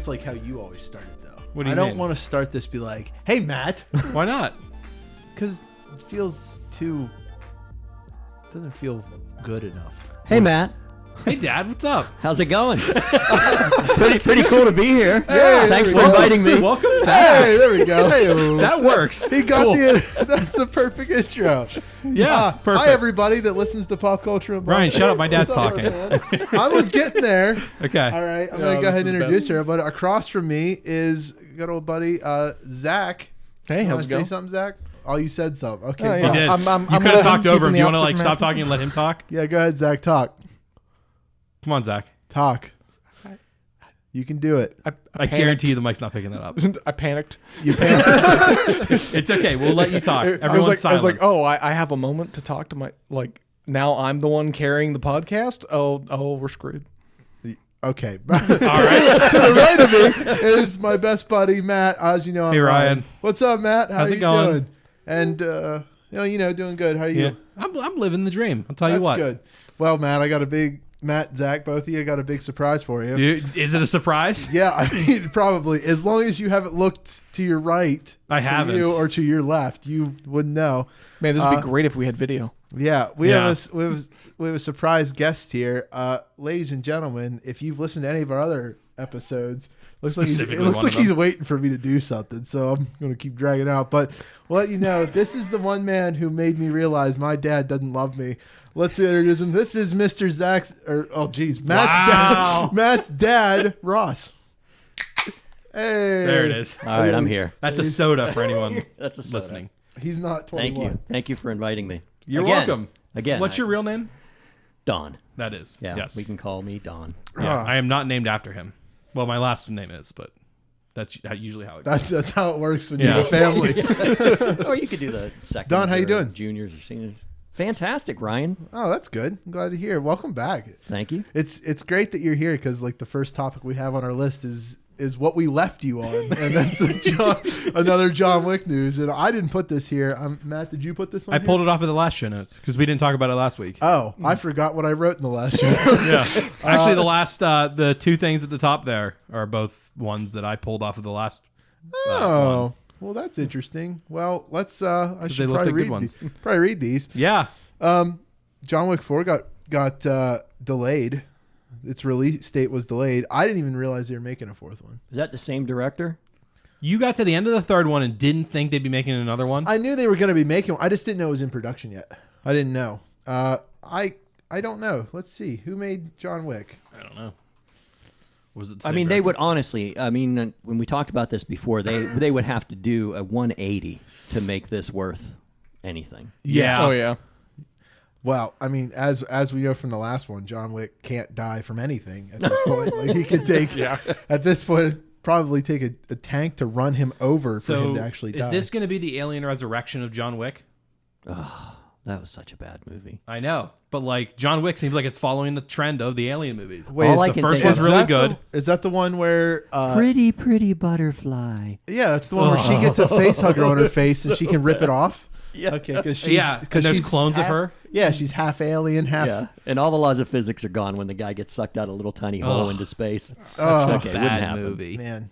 this like how you always start it, though. What do you I don't mean? want to start this be like, hey, Matt. Why not? Because it feels doesn't feel good enough. Hey, Matt. Hey, Dad, what's up? How's it going? pretty cool to be here. Hey, Thanks for there we go. inviting me. Welcome back. Hey, there we go. Hey, That works. he got Cool. that's the perfect intro. Yeah, perfect. Hi, everybody that listens to Pop Culture. And Ryan, shut up. My dad's What's up, talking. man? I was getting there. Okay. All right, I'm Yeah, going to go this ahead and is the introduce best. her. But across from me is good old buddy Zach. Hey, You how's wanna it say going? something, Zach? Oh, you said something. Okay. Oh, He yeah. did. I'm You gonna could have let talked him over keep him. the You want to opposite stop mouth. talking and let him talk? Yeah, go ahead, Zach. Talk. Come on, Zach. Talk. You can do it. I guarantee you the mic's not picking that up. I panicked. You panicked. It's okay. We'll let you talk. I was Everyone's like, silent. oh, I have a moment to talk to my Now I'm the one carrying the podcast. Oh, we're screwed. Okay. All right. To the right of me is my best buddy Matt. As you know, I'm Hey, Ryan. What's up, Matt? How How's you it going? doing? And doing good. How are you? Yeah. I'm living the dream. I'll tell you That's what. good. Well, Matt, I got a big Zach, both of you got a big surprise for you. Dude, is it a surprise? Yeah, I mean, probably. As long as you haven't looked to your right, I for haven't. you, or to your left, you wouldn't know. Man, this would be great if we had video. Yeah, we Yeah. have a surprise guest here, ladies and gentlemen. If you've listened to any of our other episodes, it Specifically looks one like of he's them. waiting for me to do something, so I'm going to keep dragging out. But we'll let you know, this is the one man who made me realize my dad doesn't love me. Let's introduce him. This is Mr. Zach's, Matt's Wow. dad, Matt's dad, Ross. Hey, There it is. All right, I'm here. That's a soda for anyone That's a soda. listening. He's not 21. Thank you. Thank you for inviting me. You're Again. welcome. Again. What's your real name? Don? That is. Yeah, Yes. we can call me Don. Yeah, Ah. I am not named after him. Well, my last name is, but that's usually how it goes. That's how it works when Yeah. you have a family. Or you could do the seconds. Don, how you or doing? Juniors or seniors. Fantastic, Ryan. Oh, that's good. I'm glad to hear. Welcome back. Thank you. It's great that you're here because like the first topic we have on our list is what we left you on, and that's another John Wick news. And I didn't put this here. Matt, did you put this on? I pulled it off of the last show notes because we didn't talk about it last week. Oh, I forgot what I wrote in the last show. Yeah. Actually, the two things at the top there are both ones that I pulled off of the last. Oh, well, that's interesting. Well, let's. I should look probably like good read ones. probably read these. Yeah. John Wick 4 got delayed. Its release date was delayed. I didn't even realize they were making a fourth one. Is that the same director? You got to the end of the third one and didn't think they'd be making another one? I knew they were going to be making one. I just didn't know it was in production yet. I didn't know. I don't know. Let's see. Who made John Wick? I don't know. Was it? I mean, they would honestly. I mean, when we talked about this before, they would have to do a 180 to make this worth anything. Yeah. Oh yeah. Well, I mean, as we know from the last one, John Wick can't die from anything at this point. Like he could take, at this point, probably take a tank to run him over for him So to actually die. is this going to be the alien resurrection of John Wick? That was such a bad movie. I know, but like John Wick seems like it's following the trend of the alien movies. Wait, All I the can first think one's of- really that good. Is that the one where? Pretty, pretty butterfly. Yeah, that's the one where she gets a face hugger on her face and she can rip it off. Yeah. Okay, because Yeah, and there's clones of her. Yeah, she's half alien, half. Yeah, and all the laws of physics are gone when the guy gets sucked out a little tiny hole into space. Oh, Okay, wouldn't Bad happen. movie. Man,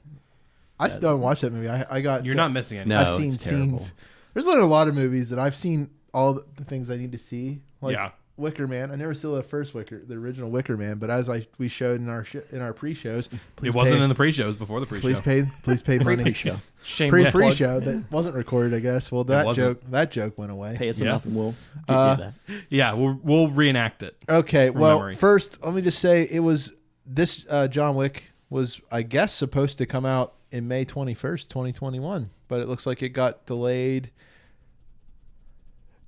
I still haven't watched that movie. I got. You're not missing it. No. I've seen it's terrible. scenes. There's like a lot of movies that I've seen all the things I need to see. Like Yeah. Wicker Man. I never saw the original Wicker Man, but as we showed in our pre-shows, It wasn't in the pre-shows before the pre-show. please pay money. Pre-show. Shameless plug. Pre-show that wasn't recorded, I guess. Well, wasn't. that joke went away. Pay us Yeah. enough and we'll give you that. Yeah, we'll reenact it. Okay, well, memory. first let me just say it was this John Wick was, I guess, supposed to come out in May 21st, 2021, but it looks like it got delayed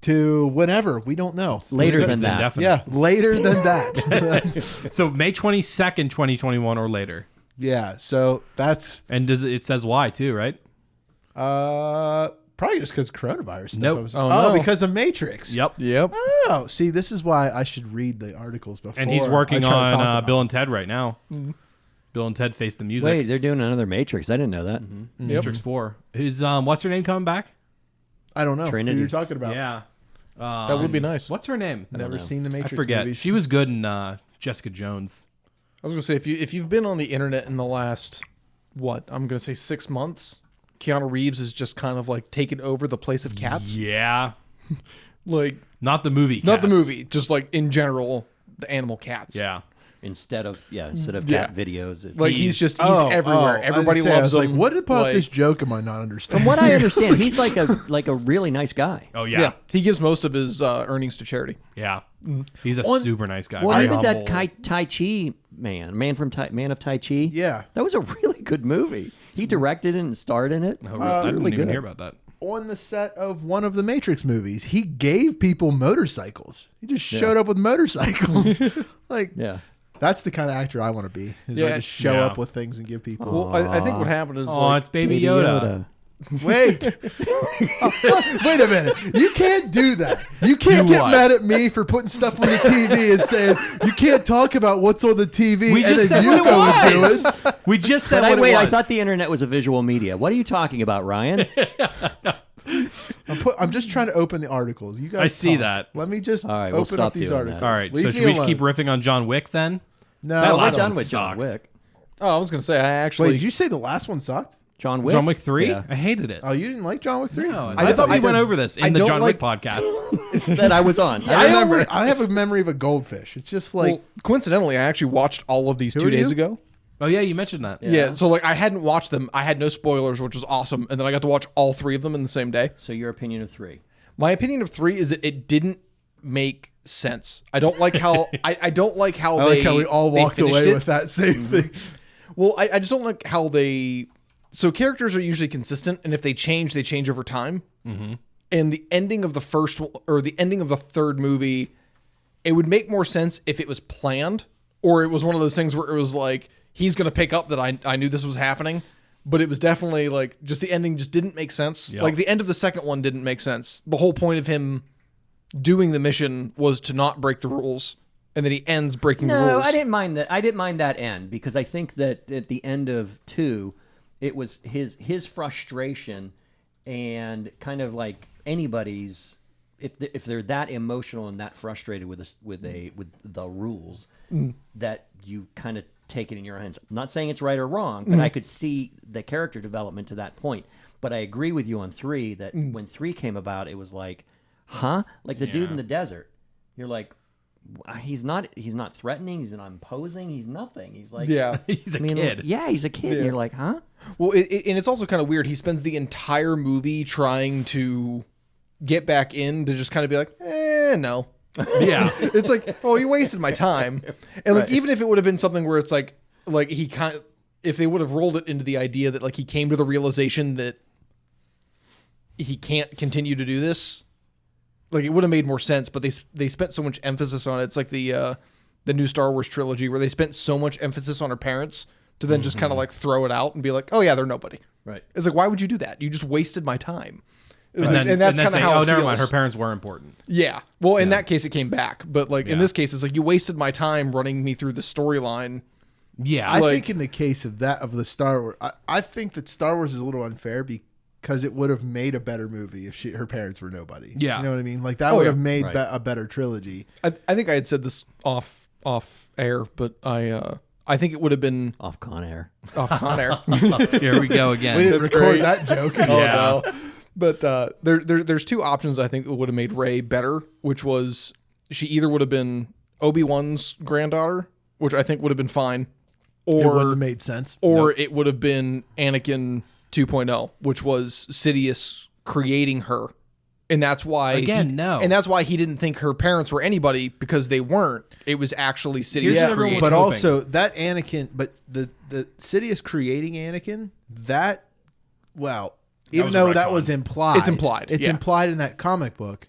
to whenever. We don't know. Later It's than that. indefinite. Yeah, later than that. So May 22nd, 2021 or later. Yeah, so that's And it says why too, right? probably just because coronavirus stuff. Nope. Oh, no. Because of Matrix. Yep. Yep. Oh, see, this is why I should read the articles before. And he's I working try to talk on about Bill it. and Ted right now. Bill and Ted Face the Music. Wait, they're doing another Matrix. I didn't know that. Matrix 4. Is what's her name coming back? I don't know Trinity. who you're talking about. Yeah. That would be nice. What's her name? Never know. seen the I Matrix forget. movies. She was good in Jessica Jones. I was gonna say if you've been on the internet in the last what, I'm going to say 6 months, Keanu Reeves is just kind of like taken over the place of Cats. Yeah. Like, Not the movie. not the Cats. movie, just like in general, the animal Cats. Yeah. Instead of cat videos. It's, Like he's everywhere. Everybody loves him. Like, what about Like, this joke am I not understanding? from what I understand, he's like a really nice guy. Oh, Yeah. yeah. He gives most of his earnings to charity. Yeah. He's a super nice guy. Well, Very even that humble. Tai Chi man of Tai Chi. Yeah. That was a really good movie. He directed it and starred in it. I didn't really even good. hear about that. On the set of one of the Matrix movies, he gave people motorcycles. He just showed up with motorcycles. Like, Yeah. that's the kind of actor I want to be. Is like Yeah. just show Yeah. up with things and give people. Well, I think what happened is Oh, like, it's Baby Yoda. Wait. Wait a minute. You can't do that. You can't Do get what? mad at me for putting stuff on the TV and saying you can't talk about what's on the TV. We and just said then you what it go and do was. it. We just said But what it wait, was. I thought the internet was a visual media. What are you talking about, Ryan? I'm just trying to open the articles. You guys I see talk. that. Let me just All right, we'll open stop up these doing that. articles. All right. Leave So me should we alone. keep riffing on John Wick then? No, That last John one Wick, John sucked. Wick. oh, I was going to say, I Wait, actually, did you say the last one sucked? John Wick. John Wick 3? Yeah. I hated it. Oh, you didn't like John Wick 3? No, I I thought we don't- went over this I in the don't John Wick like- podcast. that I was on. I remember. have a memory of a goldfish. It's just like well, coincidentally, I actually watched all of these Who 2 are days you? ago. Oh, yeah, you mentioned that. Yeah. So like I hadn't watched them. I had no spoilers, which was awesome. And then I got to watch all 3 of them in the same day. So your opinion of 3? My opinion of 3 is that it didn't make sense. I don't like how I don't like how I like how we all walked finished away it. with that same thing. Well, I just don't like how they. So characters are usually consistent, and if they change over time. Mm-hmm. And the ending of the first or the ending of the third movie, it would make more sense if it was planned, or it was one of those things where it was like he's going to pick up that I knew this was happening, but it was definitely like just the ending just didn't make sense. Yep. Like the end of the second one didn't make sense. The whole point of him doing the mission was to not break the rules, and then he ends breaking the No, rules. I didn't mind that. I didn't mind that end because I think that at the end of 2, it was his frustration and kind of like anybody's if they're that emotional and that frustrated with the rules that you kind of take it in your hands. I'm not saying it's right or wrong, but I could see the character development to that point. But I agree with you on 3 that when 3 came about, it was like, huh? Like the dude in the desert. You're like, he's not threatening. He's not imposing. He's nothing. He's like, Yeah. He's a I mean, kid. yeah, he's a kid. And you're like, huh? Well, and it's also kind of weird. He spends the entire movie trying to get back in to just kind of be like, no. Yeah. It's like, oh, you wasted my time. And like, even if it would have been something where it's like he kind of, if they would have rolled it into the idea that like he came to the realization that he can't continue to do this, like it would have made more sense. But they spent so much emphasis on it. It's like the new Star Wars trilogy where they spent so much emphasis on her parents to then just kind of like throw it out and be like, oh yeah, they're nobody. Right. It's like, why would you do that? You just wasted my time. And then that's kind of saying, how oh, it never feels. mind. Her parents were important. Yeah. Well, in that case, it came back. But like in Yeah. this case, it's like you wasted my time running me through the storyline. Yeah. I Like- think in the case of the Star Wars, I think that Star Wars is a little unfair because it would have made a better movie if her parents were nobody. Yeah. You know what I mean? Like that Oh, would yeah. have made Right. a better trilogy. I think I had said this off air, but I think it would have been Off Con Air. off Con Air. Here we go again. We didn't That's record great. that joke. Yeah. no. But there's 2 options I think that would have made Rey better, which was she either would have been Obi-Wan's granddaughter, which I think would have been fine, It wouldn't or have made sense. it would have been Anakin 2.0, which was Sidious creating her. And that's why Again, no. And that's why he didn't think her parents were anybody, because they weren't. It was actually Sidious Here's what everyone creating. was But hoping. also that Anakin, but the Sidious creating Anakin, that even was a though that retcon. was implied, It's implied, It's yeah. implied in that comic book.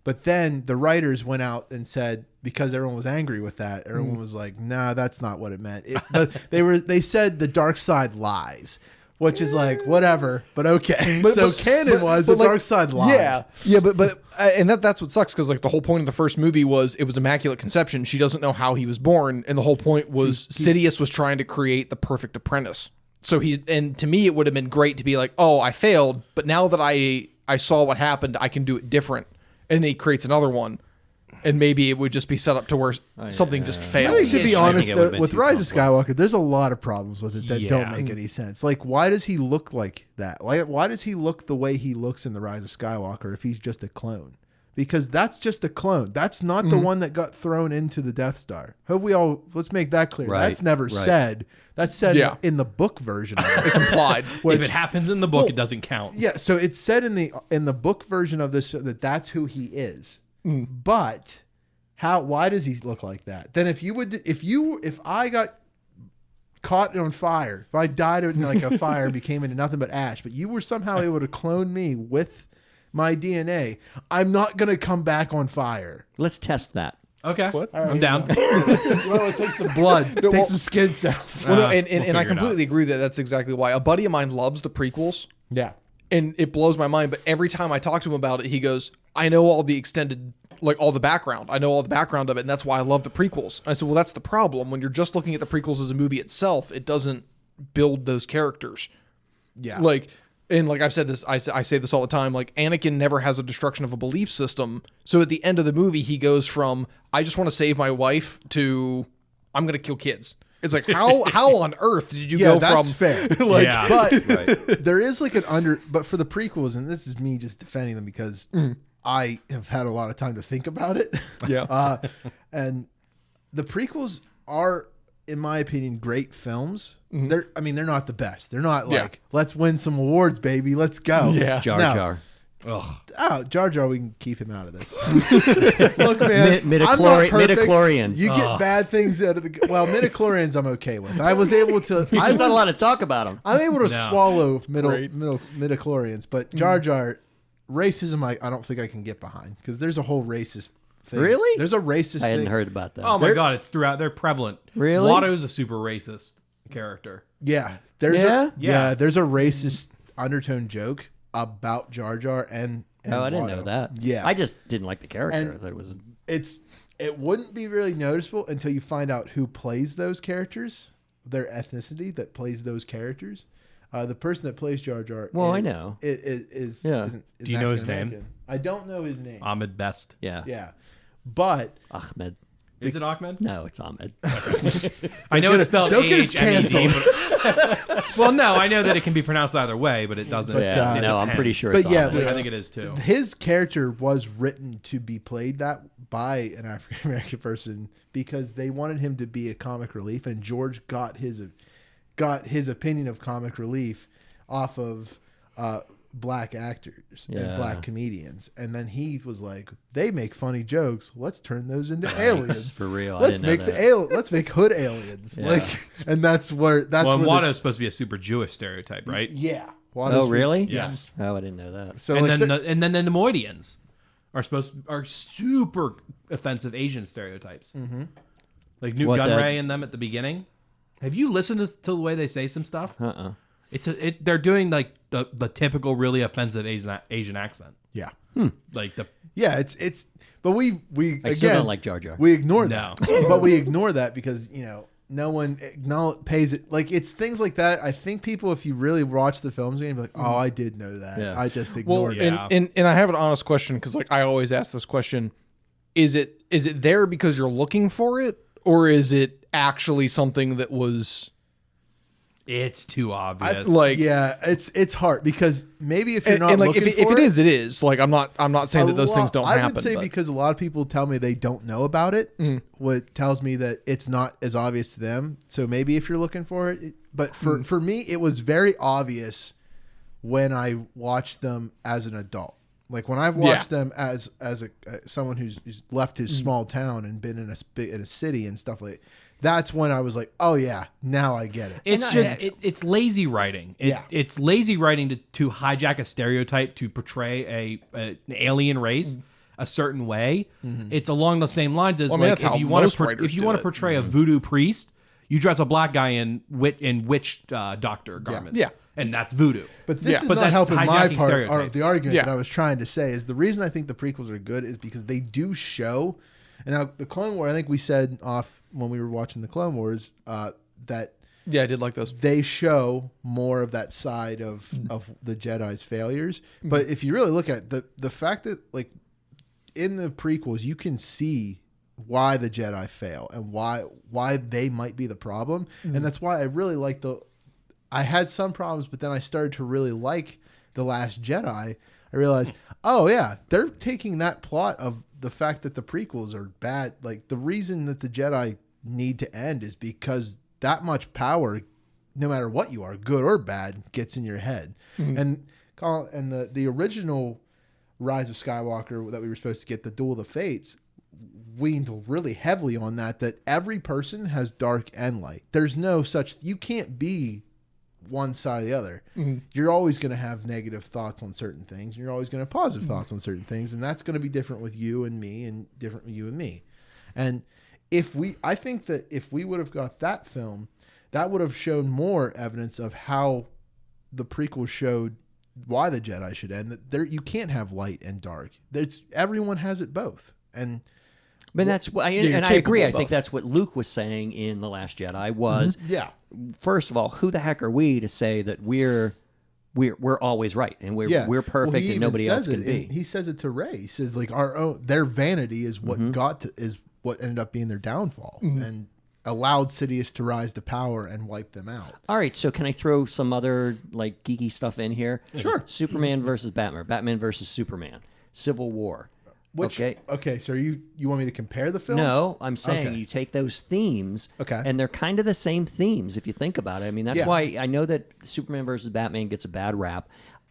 But then the writers went out and said, because everyone was angry with that, everyone was like, "No, that's not what it meant." But they said the dark side lies, which is like whatever, but okay. So canon was the like, dark side lies. Yeah, but and that's what sucks, because like the whole point of the first movie was it was immaculate conception. She doesn't know how he was born, and the whole point was Sidious was trying to create the perfect apprentice. So and to me it would have been great to be like, oh, I failed, but now that I saw what happened, I can do it different. And then he creates another one. and maybe it would just be set up to where something just I fails. think, to be I think honest, it would've been with too Rise of complex. Skywalker, there's a lot of problems with it that don't Yeah. make any sense. Like, why does he look like that? Why does he look the way he looks in the Rise of Skywalker if he's just a clone? Because that's just a clone. That's not the one that got thrown into the Death Star. Hope we all let's make that clear. Right, That's never right. said. That's said Yeah. in the book version of it. It's implied. If it happens in the book, it doesn't count. Yeah, so it's said in the book version of this that that's who he is. But why does he look like that? Then if I got caught on fire, if I died in like a fire and became into nothing but ash, but you were somehow able to clone me with my DNA, I'm not going to come back on fire. Let's test that. Okay. What? I'm down. Well, it takes some blood. No, Take well- some skin cells. Well, no, We'll and figure I it completely agree that that's exactly why. A buddy of mine loves the prequels, Yeah. and it blows my mind. But every time I talk to him about it, he goes, "I know all the extended, like all the background. I know all the background of it, and that's why I love the prequels." I said, "Well, that's the problem. When you're just looking at the prequels as a movie itself, it doesn't build those characters. Yeah. Like." And like I've said this, I say this all the time. Like Anakin never has a destruction of a belief system. So at the end of the movie, he goes from "I just want to save my wife" to "I'm going to kill kids." It's like how on earth did you go that's from fair. like Yeah. But there is like but for the prequels, and this is me just defending them because I have had a lot of time to think about it. Yeah. And the prequels are, in my opinion, great films. They're not the best. They're not Yeah. like, let's win some awards, baby. Let's go. Yeah. Jar No. Jar. Ugh. Oh, Jar Jar, we can keep him out of this. Look, man, I'm not perfect. Midichlorians. You get bad things out of the. Well, midichlorians, I'm okay with. I was able to. There's not a lot to talk about them. I'm able to No. swallow Great. midichlorians, but Jar Jar, racism, I don't think I can get behind because there's a whole racist thing. Really? There's a racist I hadn't thing. heard about that. Oh my They're- god, it's throughout. They're prevalent. Really? Watto's a super racist character. Yeah, there's Yeah? yeah, there's a racist undertone joke about Jar Jar and Oh, I didn't Watto. know that. Yeah, I just didn't like the character. And- I thought it was. it wouldn't be really noticeable until you find out who plays those characters, their ethnicity that plays those characters. The person that plays Jar Jar. Well, I know. Is Yeah. isn't- is Do you know his African name? American. I don't know his name. Ahmed Best. Yeah. Yeah, but Ahmed. Is it Ahmed? No, it's Ahmed. I know it's spelled don't get us AHMED. but- Well, no, I know that it can be pronounced either way, but it doesn't. yeah. uh, No, I'm pretty sure but it's yeah, Ahmed. like- I think it is too. his character was written to be played that by an African American person because they wanted him to be a comic relief, and George got his opinion of comic relief off of black actors and Yeah. black comedians, and then he was like, "They make funny jokes. Let's turn those into aliens For real. I Let's didn't know make that. let's make hood aliens." Yeah. Like, and that's where Well, where Watto's supposed to be a super Jewish stereotype, right? yeah. Oh, really? Yes. Oh, I didn't know that. So And like then the Nemoidians are super offensive Asian stereotypes. Mm-hmm. Like Newt What, Gunray and them at the beginning. Have you listened to the way they say some stuff? Uh-uh. They're doing like the typical really offensive Asian accent. yeah. Like the Yeah, it's but we I again still don't like Jar Jar. we ignore No. that. But we ignore that because, no one pays it. Like, it's things like that. I think people, if you really watch the films, you're gonna be like, "Oh, I did know that. Yeah. I just Well, ignored it." yeah. and I have an honest question because like I always ask this question: is it there because you're looking for it, or is it actually something that was it's too obvious. like? Yeah, it's hard because maybe if you're And, not and like looking if for it is, it is. Like I'm not saying that those things don't I happen. would say but- because a lot of people tell me they don't know about it, what tells me that it's not as obvious to them. So maybe if you're looking for it, but for me, it was very obvious when I watched them as an adult. Like when I've watched them as someone who's left his small town and been in a city and stuff like. That's when I was like, "Oh yeah, now I get it." It's just it's lazy writing. Yeah. It's lazy writing to hijack a stereotype to portray an alien race a certain way. It's along the same lines as Well, I mean, like that's how if you want most to writers if you do want to it. portray a voodoo priest, you dress a black guy in witch doctor garments. Yeah. And that's voodoo. But this Yeah. is But not that's helping my hijacking part. Or stereotypes. the argument Yeah. that I was trying to say is the reason I think the prequels are good is because they do show. And now the Clone War, I think we said off when we were watching the Clone Wars that yeah, I did like those. they show more of that side of the Jedi's failures. But if you really look at the fact that like in the prequels, you can see why the Jedi fail and why they might be the problem. And that's why I really like I had some problems, but then I started to really like The Last Jedi. I realized, oh yeah, they're taking that plot of the fact that the prequels are bad. Like the reason that the Jedi need to end is because that much power, no matter what you are, good or bad, gets in your head. And the original Rise of Skywalker that we were supposed to get, the Duel of the Fates, leaned really heavily on that every person has dark and light. There's no such, you can't be one side or the other. You're always going to have negative thoughts on certain things. You're always going to have positive thoughts on certain things. And that's going to be different with you and me and different with you and me. And I think that if we would have got that film, that would have shown more evidence of how the prequel showed why the Jedi should end. That there, you can't have light and dark. Everyone has it both. And but that's I agree. I think that's what Luke was saying in The Last Jedi was, first of all, who the heck are we to say that we're always right and we're perfect and nobody else can be? He says it to Rey. He says like their vanity is what is what ended up being their downfall and allowed Sidious to rise to power and wipe them out. All right, so can I throw some other like geeky stuff in here? Sure. Superman versus Batman, Batman versus Superman, Civil War. Okay, so you want me to compare the films? No, I'm saying you take those themes, and they're kind of the same themes if you think about it. I mean, that's why I know that Superman versus Batman gets a bad rap.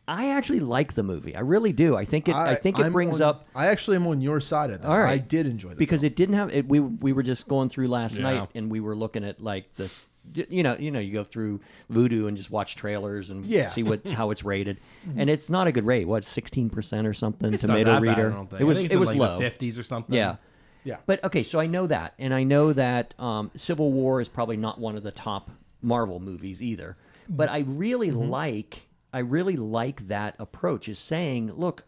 I actually like the movie. I really do. I think it brings up. I actually am on your side of that. All right. I did enjoy that because it didn't have it. We were just going through last night, and we were looking at like this. You know, you go through Vudu and just watch trailers and see how it's rated, and it's not a good rate. What 16% or something? It's Tomato not that reader. bad, I don't think. It was I think it was like low, the 50s or something. Yeah. Yeah. But okay, so I know that, and I know that Civil War is probably not one of the top Marvel movies either. But I really like that approach. Is saying, look,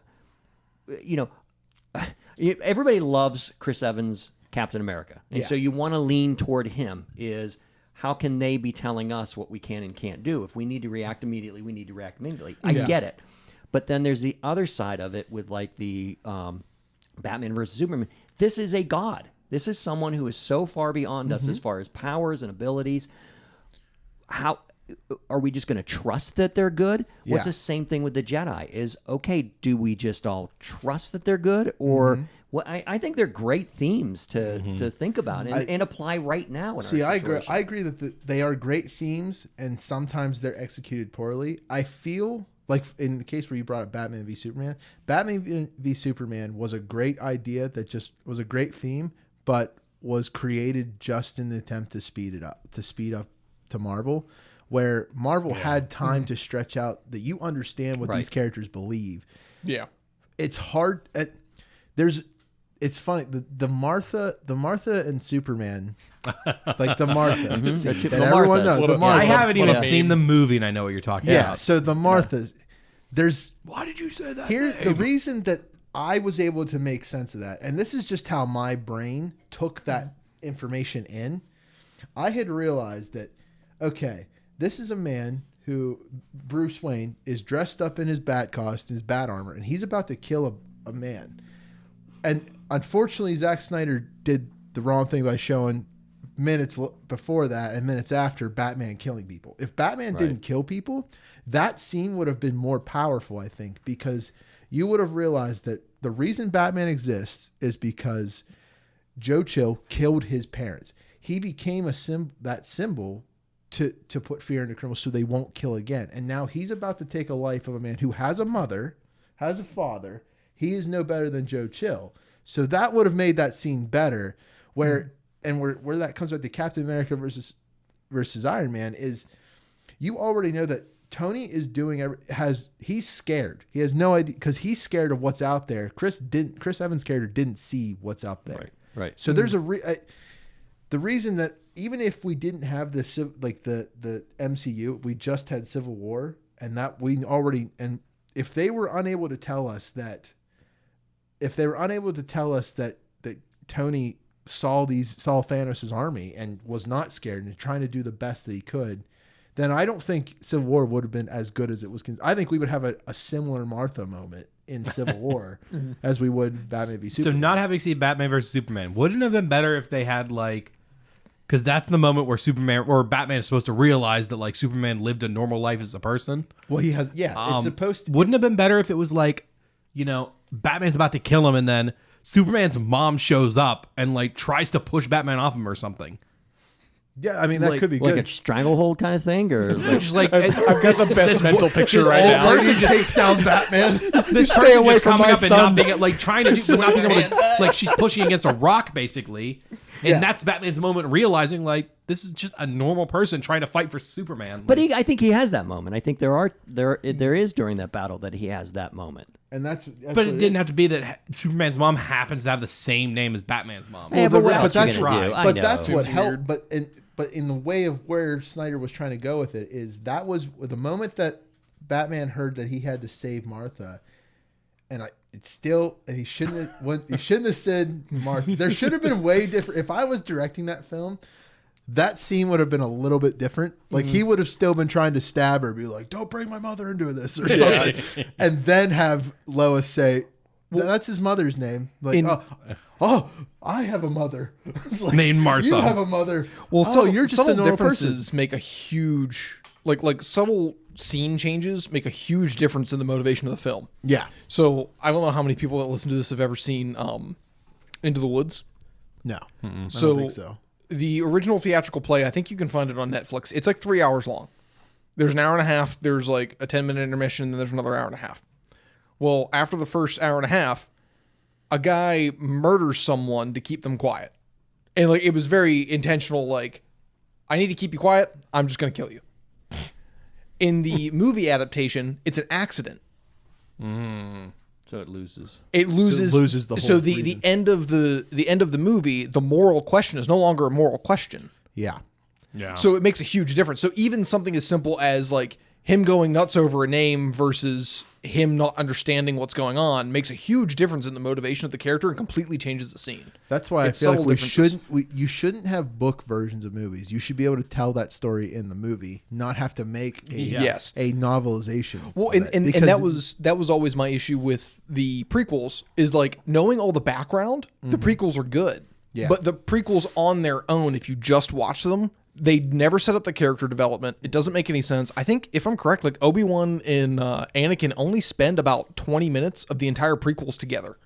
everybody loves Chris Evans, Captain America, and so you want to lean toward him. Is how can they be telling us what we can and can't do? If we need to react immediately, we need to react immediately. I get it. But then there's the other side of it with like the Batman versus Superman. This is a god. This is someone who is so far beyond us as far as powers and abilities. How are we just going to trust that they're good? What's the same thing with the Jedi? Is okay, do we just all trust that they're good? Or well, I think they're great themes to think about and apply right now. I agree that they are great themes, and sometimes they're executed poorly. I feel like in the case where you brought up Batman v Superman, Batman v Superman was a great idea that just was a great theme, but was created just in the attempt to speed up to Marvel, where Marvel had time to stretch out that you understand what these characters believe. Yeah, it's hard. It's funny the Martha and Superman, like the Martha. Everyone knows the Martha. I haven't even seen the movie, and I know what you're talking about. So the Marthas, there's. Why did you say that? Here's the reason that I was able to make sense of that, and this is just how my brain took that information in. I had realized that, okay, this is a man who, Bruce Wayne, is dressed up in his bat costume, his bat armor, and he's about to kill a man. And unfortunately, Zack Snyder did the wrong thing by showing minutes before that and minutes after Batman killing people. If Batman didn't kill people, that scene would have been more powerful, I think, because you would have realized that the reason Batman exists is because Joe Chill killed his parents. He became that symbol to put fear into criminals so they won't kill again. And now he's about to take a life of a man who has a mother, has a father. He is no better than Joe Chill. So that would have made that scene better. Where that comes back to Captain America versus Iron Man is you already know that Tony is he's scared. He has no idea because he's scared of what's out there. Chris Evans' character didn't see what's out there. Right. So there's the reason that even if we didn't have the MCU, we just had Civil War, and that if they were unable to tell us that Tony saw Thanos' army and was not scared and trying to do the best that he could, then I don't think Civil War would have been as good as it was. I think we would have a similar Martha moment in Civil War as we would Batman v So Superman. not having seen Batman versus Superman, wouldn't it have been better if they had like, because that's the moment where Superman or Batman is supposed to realize that like Superman lived a normal life as a person. well, he has it's supposed to. Wouldn't it have been better if it was like, you know, Batman's about to kill him and then Superman's mom shows up and like tries to push Batman off him or something. Yeah, I mean that like- could be Like good. a stranglehold kind of thing, or like, Just like I've got the best mental picture right Old now. person takes down Batman. this stay person away just from coming my up and son. not being like trying to do not being able to like she's pushing against a rock basically, and that's Batman's moment realizing like this is just a normal person trying to fight for Superman. but Like, I think he has that moment. I think there is during that battle that he has that moment. And that's but what it didn't have to be that Superman's mom happens to have the same name as Batman's mom. Yeah, but what else that's you gonna do? I But know. that's what Seems helped. But in the way of where Snyder was trying to go with it is that was the moment that Batman heard that he had to save Martha, and he shouldn't have said Martha. There should have been way different. If I was directing that film, that scene would have been a little bit different. Like he would have still been trying to stab her, be like, "Don't bring my mother into this" or something, and then have Lois say, "That's his mother's name." Like, oh, I have a mother. It's like, Named Martha. You have a mother. Well, oh, subtle, you're just subtle a normal differences person. make a huge like subtle scene changes make a huge difference in the motivation of the film. Yeah. So I don't know how many people that listen to this have ever seen Into the Woods. No. I So, don't think so. The original theatrical play, I think you can find it on Netflix. It's like 3 hours long. There's an hour and a half. There's like a 10-minute intermission, and then there's another hour and a half. Well, after the first hour and a half, a guy murders someone to keep them quiet. And like it was very intentional, like, I need to keep you quiet, I'm just gonna kill you. In the movie adaptation, it's an accident. So it loses. It loses, loses the whole so the reason. end of the movie, the moral question is no longer a moral question. Yeah. yeah. So it makes a huge difference. So even something as simple as like him going nuts over a name versus him not understanding what's going on makes a huge difference in the motivation of the character and completely changes the scene. That's why It's I feel like subtle you shouldn't have book versions of movies. You should be able to tell that story in the movie, not have to make Yes. a novelization. Well, of and, it. and Because that was always my issue with the prequels is like knowing all the background, the prequels are good. Yeah. But the prequels on their own, if you just watch them, they never set up the character development. It doesn't make any sense. I think, if I'm correct, like Obi-Wan and Anakin only spend about 20 minutes of the entire prequels together.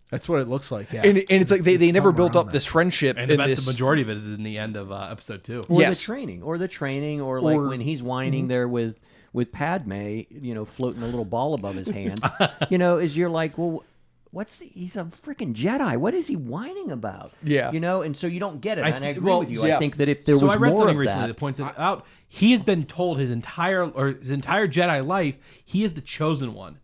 that's what it looks like. Yeah. And it's like they never somewhere built up around this friendship and in about this. the majority of it is in the end of episode 2. Or Yes. the training, or like when he's whining there with Padme, floating a little ball above his hand, is you're like, well, he's a freaking Jedi. What is he whining about? Yeah. And so you don't get it. And I agree well, with you. yeah. I think that if there So was I read more something of recently that points it out. He has been told his entire Jedi life he is the chosen one,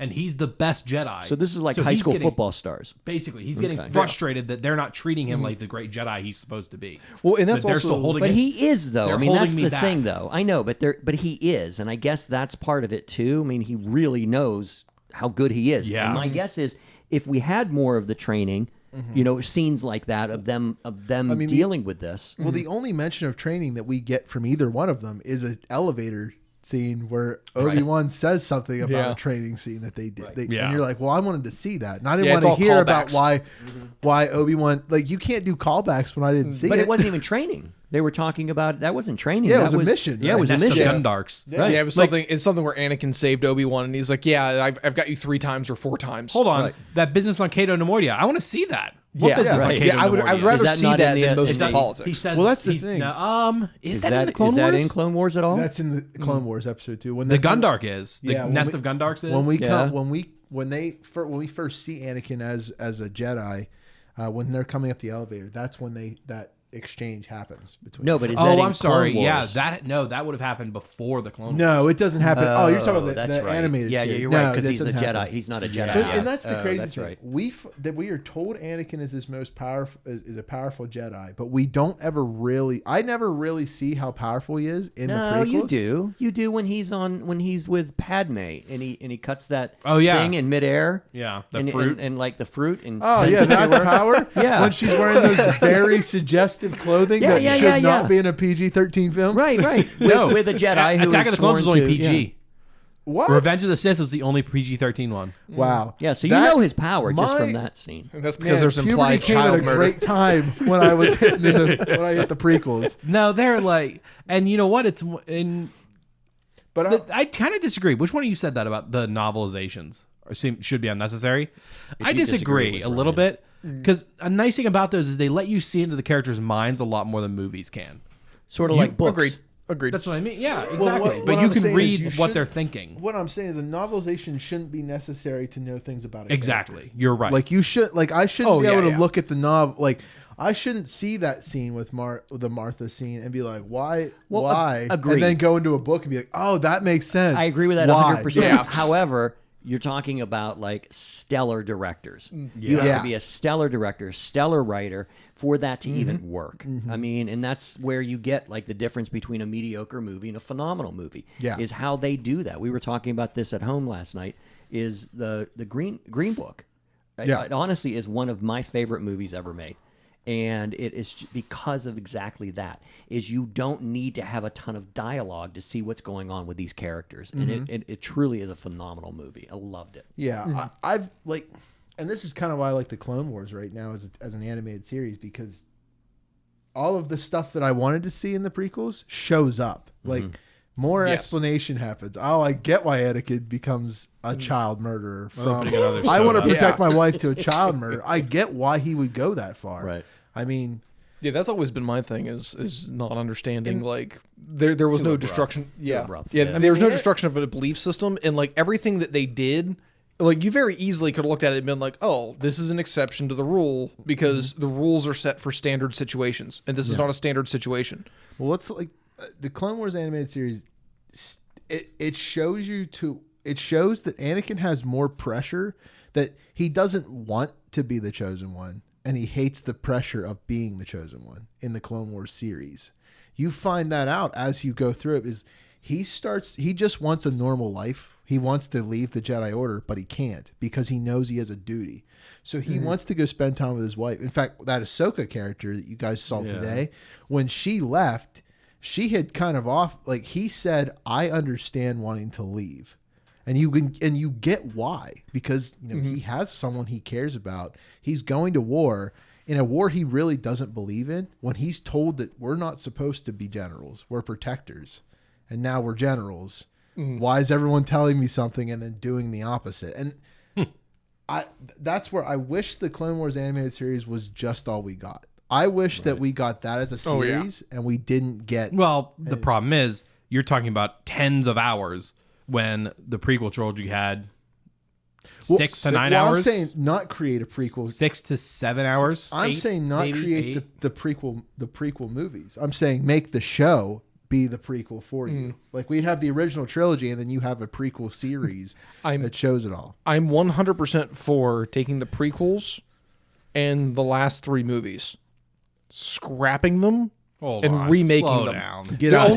and he's the best Jedi. so this is like high he's school getting- football stars. Basically, he's getting Okay. frustrated that they're not treating him like the great Jedi he's supposed to be. Well, and that's That they're also- still holding But it. he is, though. They're I mean, holding that's me the back. thing, though. I know, but he is, and I guess that's part of it too. I mean, he really knows how good he is. Yeah. And my guess is, if we had more of the training, scenes like that of them mean, dealing with this. Well, the only mention of training that we get from either one of them is an elevator scene where Obi-Wan says something about Yeah. a training scene that they did. Yeah. And you're like, well, I wanted to see that. And I didn't Yeah, want it's to all hear about callbacks. why Obi-Wan, like, you can't do callbacks when I didn't see But it. it wasn't even training. They were talking about that wasn't training. Yeah, it that was a mission, Yeah, right? it was a Nest of mission. Gundarks. Yeah. Yeah, it was something. It's something where Anakin saved Obi-Wan, and he's like, "Yeah, I've got you 3 times or 4 times." Hold on, Right. that business on Cato Nemoidia. I want to see that. What Yeah, business right. on Cato yeah. I would Nemoidia? rather that see not that in the- than most is of the that- politics. He says, Well, that's the he's- thing. Is that in the Clone is Wars? that in Clone Wars at all? That's in the Clone Wars episode 2. When The they're- Gundark is. The Yeah, when Nest we- of Gundarks is. when we Yeah. come, when we first see Anakin as a Jedi, when they're coming up the elevator, that's when that exchange happens between. No, but is that Oh, in I'm sorry. Clone Yeah, Wars? that would have happened before the Clone Wars. no, it doesn't happen. Oh, you're talking about that's the right. animated. Yeah, series. you're No, right because that he's a doesn't Jedi. happen. He's not a Jedi. But, yet. and that's the crazy That's thing. right. We are told Anakin is his most powerful is a powerful Jedi, but we don't ever really. I never really see how powerful he is in the No, prequels. you do. You do when he's with Padme and he cuts that Oh, yeah. thing in midair. Yeah, the and, fruit. and like the fruit and Oh sends yeah, it to that's her. power. Yeah. when she's wearing those very suggestive clothing Yeah, that yeah, should yeah, not yeah. be in a PG-13 film. Right. No, with a Jedi who Attack is of the Clones is sworn only to- PG. yeah. What? Revenge of the Sith was the only PG-13 one. Wow. Yeah, so you know his power just from that scene. And that's because Man, there's puberty implied came at child a murder. great time when I was when I hit the prequels. No, they're like, and you know what? It's in. But I kind of disagree. Which one of you said that about the novelizations or should be unnecessary? I you disagree, disagree it a was little Ryan. bit because a nice thing about those is they let you see into the characters' minds a lot more than movies can. Sort of like books. Agreed. That's what I mean. Yeah, exactly. what but I'm you can saying is read you what shouldn't- they're thinking. what I'm saying is a novelization shouldn't be necessary to know things about it. Exactly. You're right. Like you should like I shouldn't be yeah, able to yeah. look at the novel like I shouldn't see that scene with the Martha scene and be like, why? Well, why? agreed. And then go into a book and be like, oh, that makes sense. I agree with that Why? 100%. Yeah. However, you're talking about like stellar directors. You have Yeah. to be a stellar director, stellar writer for that to even work. I mean, and that's where you get like the difference between a mediocre movie and a phenomenal movie. Yeah. Is how they do that. We were talking about this at home last night. Is the Green Book? Yeah. It honestly is one of my favorite movies ever made. And it is because of exactly that. Is you don't need to have a ton of dialogue to see what's going on with these characters, and it truly is a phenomenal movie. I loved it. Yeah, I've like, and this is kind of why I like the Clone Wars right now as an animated series because all of the stuff that I wanted to see in the prequels shows up. Like more Yes. explanation happens. Oh, I get why Anakin becomes a child murderer from Opening another I want to soda. protect Yeah. my wife to a child murder. I get why he would go that far. Right. I mean, Yeah, that's always been my thing is not understanding like there was no abrupt. destruction. Yeah. abrupt, Yeah, yeah. there was no destruction of a belief system and like everything that they did like you very easily could have looked at it and been like, "Oh, this is an exception to the rule because the rules are set for standard situations and this is not a standard situation." well, let's like the Clone Wars animated series. It shows it shows that Anakin has more pressure, that he doesn't want to be the chosen one, and he hates the pressure of being the chosen one in the Clone Wars series. You find that out as you go through it. Is he just wants a normal life. He wants to leave the Jedi Order, but he can't because he knows he has a duty. So he wants to go spend time with his wife. In fact, that Ahsoka character that you guys saw today, when she left, she had kind of like he said, "I understand wanting to leave," and you get why, because he has someone he cares about. He's going to war in a war he really doesn't believe in. When he's told that we're not supposed to be generals, we're protectors, and now we're generals. Why is everyone telling me something and then doing the opposite? And that's where I wish the Clone Wars animated series was just all we got. I wish that we got that as a series and we didn't get. Well, the problem is you're talking about tens of hours when the prequel trilogy had 6 to 9 well, hours. I'm saying not create a prequel. 6 to 7 hours. I'm 8, saying not maybe, create 8. the prequel movies. I'm saying make the show be the prequel for you. Like we'd have the original trilogy and then you have a prequel series that shows it all. I'm 100% for taking the prequels and the last 3 movies, scrapping them Hold and on, remaking slow them. down. Get The out.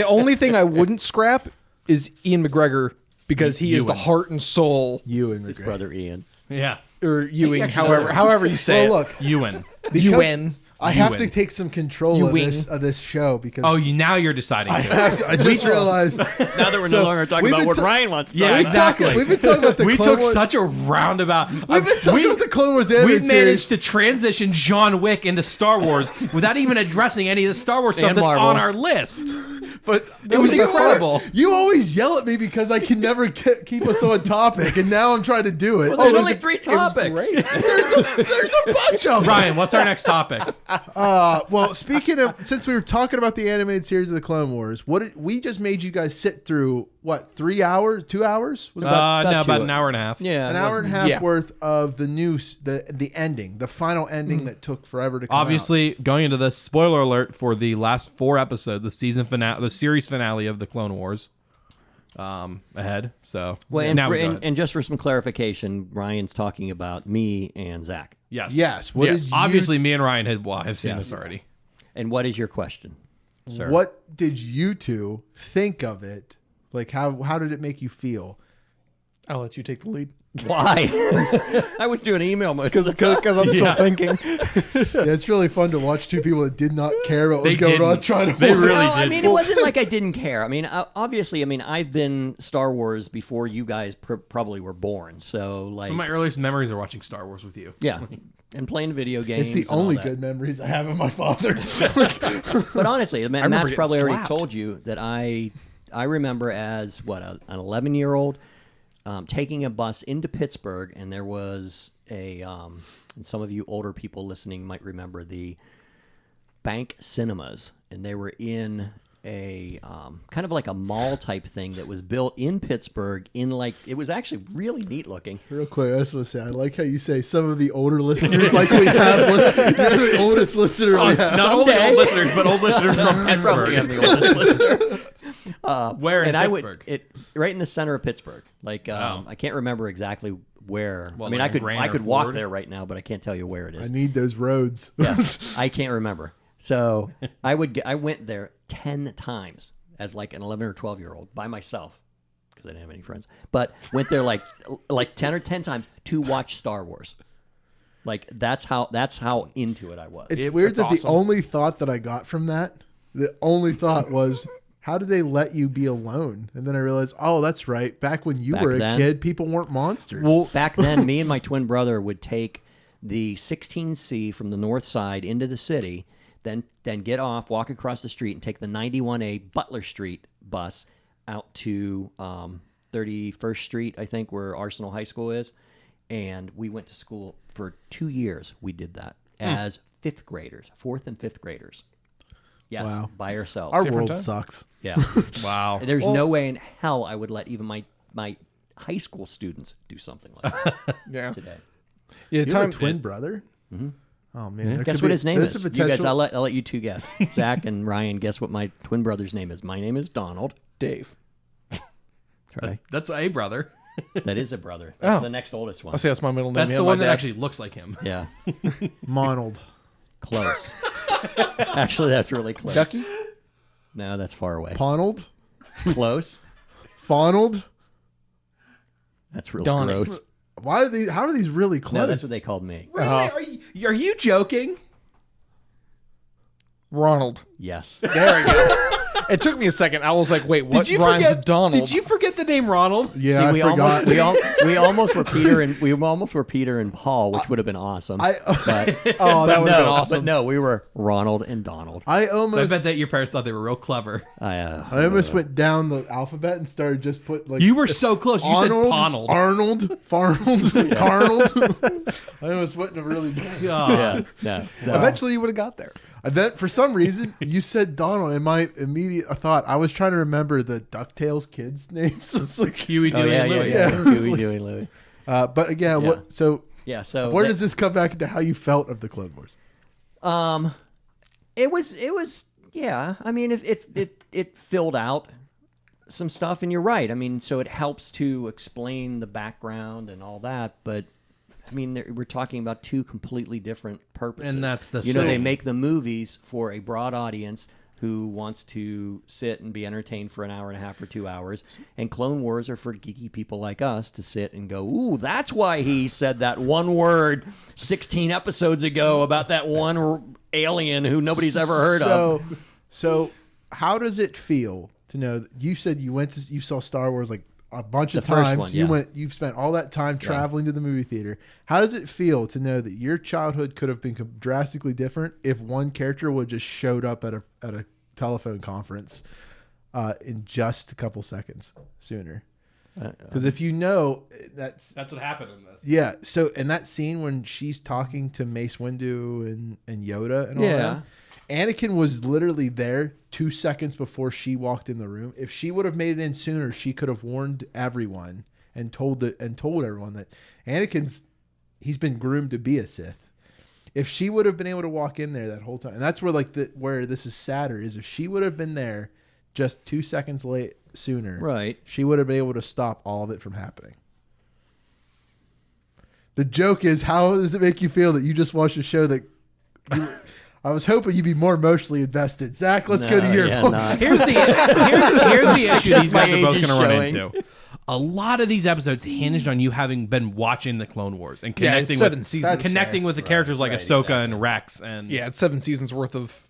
only thing I wouldn't scrap is Ian McGregor because he is the Ewan. heart and soul, You and His McGregor. brother Ian. Yeah, or Ewing, actually however you say Well, it. look, Ewan. because Ewan. I have Ewan. to take some control Ewing. of this show because Oh, now you're deciding. I have to. I just realized. Now that we're So, no longer talking we've about been what ta- Ryan wants to Yeah, talk about. exactly. We've been talking about the We Clone took Wars. such a roundabout. We've been talking about the Clone Wars We animated series. managed to transition John Wick into Star Wars without even addressing any of the Star Wars stuff And that's Marvel. on our list. But It was you always- incredible. You always yell at me because I can never keep us on topic, and now I'm trying to do it. Well, there's Oh, only 3 topics. there's a bunch of them. Ryan, what's our next topic? Well, speaking of, since we were talking about the animated series of the Clone Wars, we just made you guys sit through what 3 hours, 2 hours? Was it about No, two. about an hour and a half. Yeah, an it hour and a wasn't- half yeah. worth of the news, the ending, the final ending that took forever to come out. Obviously, going into this, spoiler alert for the last 4 episodes, the season finale, the series finale of the Clone Wars, ahead. So Well, and, now for, we go and, ahead. and just for some clarification, Ryan's talking about me and Zach. Yes, Yes. What Yes. did Obviously, me and Ryan have seen Yes. this already. And what is your question, sir? What did you two think of it? Like, how did it make you feel? I'll let you take the lead. Why? I was doing email most of the time. Because I'm still thinking. Yeah, it's really fun to watch two people that did not care what was They going on didn't. trying to. They watch. really Well, I did. mean, it wasn't like I didn't care. I mean, obviously, I've been Star Wars before you guys probably were born. So, like, Some of my earliest memories are watching Star Wars with you. yeah, and playing video games. It's the and all only that. good memories I have of my father. But honestly, remember Matt's getting probably already slapped. told you that I remember as an 11-year-old taking a bus into Pittsburgh, and there was and some of you older people listening might remember the Bank Cinemas, and they were in a kind of like a mall type thing that was built in Pittsburgh. It was actually really neat looking. Real quick, I just want to say, I like how you say some of the older listeners like we have. You're the oldest listener we have. Not only old listeners, but old listeners from Probably am Pittsburgh. the oldest listener. Where in and Pittsburgh? right in the center of Pittsburgh. Like Oh. I can't remember exactly where. Well, I mean, like I could Grand I or could walk Ford? there right now, but I can't tell you where it I is. need those roads. Yeah, I can't remember. So I went there 10 times as like an 11 or 12-year-old by myself because I didn't have any friends. But went there like 10 times to watch Star Wars. Like that's how into it I was. It's weird that's that awesome. the only thought that I got from that, the only thought was, how did they let you be alone? And then I realized, oh, that's right. Back when you Back were a then? kid, people weren't monsters. Well, back then, me and my twin brother would take the 16C from the north side into the city, then get off, walk across the street, and take the 91A Butler Street bus out to 31st Street, I think, where Arsenal High School is. And we went to school for 2 years. We did that as fifth graders, fourth and fifth graders. Yes, Wow. by ourselves. Our different world time. sucks. Yeah. Wow. There's no way in hell I would let even my high school students do something like that Yeah. today. Yeah. You have a Time. twin brother? Mm-hmm. Oh, man. there Guess could what be- his name there's is? a You guys, potential- I'll let you two guess. Zach and Ryan, guess what my twin brother's name is? My name is Donald. Dave. Try. That's a brother. That is a brother. That's Oh. the next oldest one. I'll say that's my middle name. That's yeah, the my one that dad. actually looks like him. Yeah, Monold. close. Actually, that's really close. Ducky. No, that's far away. Ponold? Close. Faunold? That's real Donnie. gross. Why are these? How are these really close? No, that's what they called me. Really? Are you joking? Ronald. Yes. There we go. It took me a second. I was like, wait, what Did you rhymes forget with Donald? Did you forget the name Ronald? Yeah, See, I we forgot. we almost were Peter and Paul, which would have been awesome. I but Oh, that would have been but awesome. no, we were Ronald and Donald. I I almost bet that your parents thought they were real clever. I almost went down the alphabet and started just put like You were so close. You said Arnold, Ponald. Arnold, Farnold, Arnold. I almost went in a really bad. Yeah. No. So, Eventually, you would have got there. And then for some reason you said Donald, and my immediate thought I was trying to remember the DuckTales kids' names. It's like, Huey, oh Dewey, yeah, and yeah, Louie. yeah. Yeah. Huey, Dewey, Louie. but again, Yeah. what? So Yeah. So where they- does this come back into how you felt of the Clone Wars? It was yeah. I mean, it filled out some stuff, and you're right. I mean, so it helps to explain the background and all that, but I mean, we're talking about two completely different purposes. And that's the they thing. make the movies for a broad audience who wants to sit and be entertained for an hour and a half or 2 hours, and Clone Wars are for geeky people like us to sit and go, ooh, that's why he said that one word 16 episodes ago about that one alien who nobody's ever heard of. So how does it feel to know that you said you saw Star Wars like a bunch of The first times? one, yeah. You spent all that time traveling to the movie theater. How does it feel to know that your childhood could have been drastically different if one character would just showed up at a telephone conference in just a couple seconds sooner? Because if you know that's what happened in this. yeah. So in that scene when she's talking to Mace Windu and Yoda and all Yeah. that, Anakin was literally there 2 seconds before she walked in the room. If she would have made it in sooner, she could have warned everyone and told everyone that he's been groomed to be a Sith. If she would have been able to walk in there that whole time, and that's where where this is sadder is if she would have been there just 2 seconds sooner, Right. she would have been able to stop all of it from happening. The joke is, how does it make you feel that you just watched a show that I was hoping you'd be more emotionally invested. Zach, let's go to your yeah, point. not. Here's the issue these my guys are both age going is to run showing. into. a lot of these episodes hinged on you having been watching the Clone Wars and Yeah, it's connecting 7 with seasons. connecting with the characters like Ahsoka and Rex and Yeah, it's 7 seasons worth of,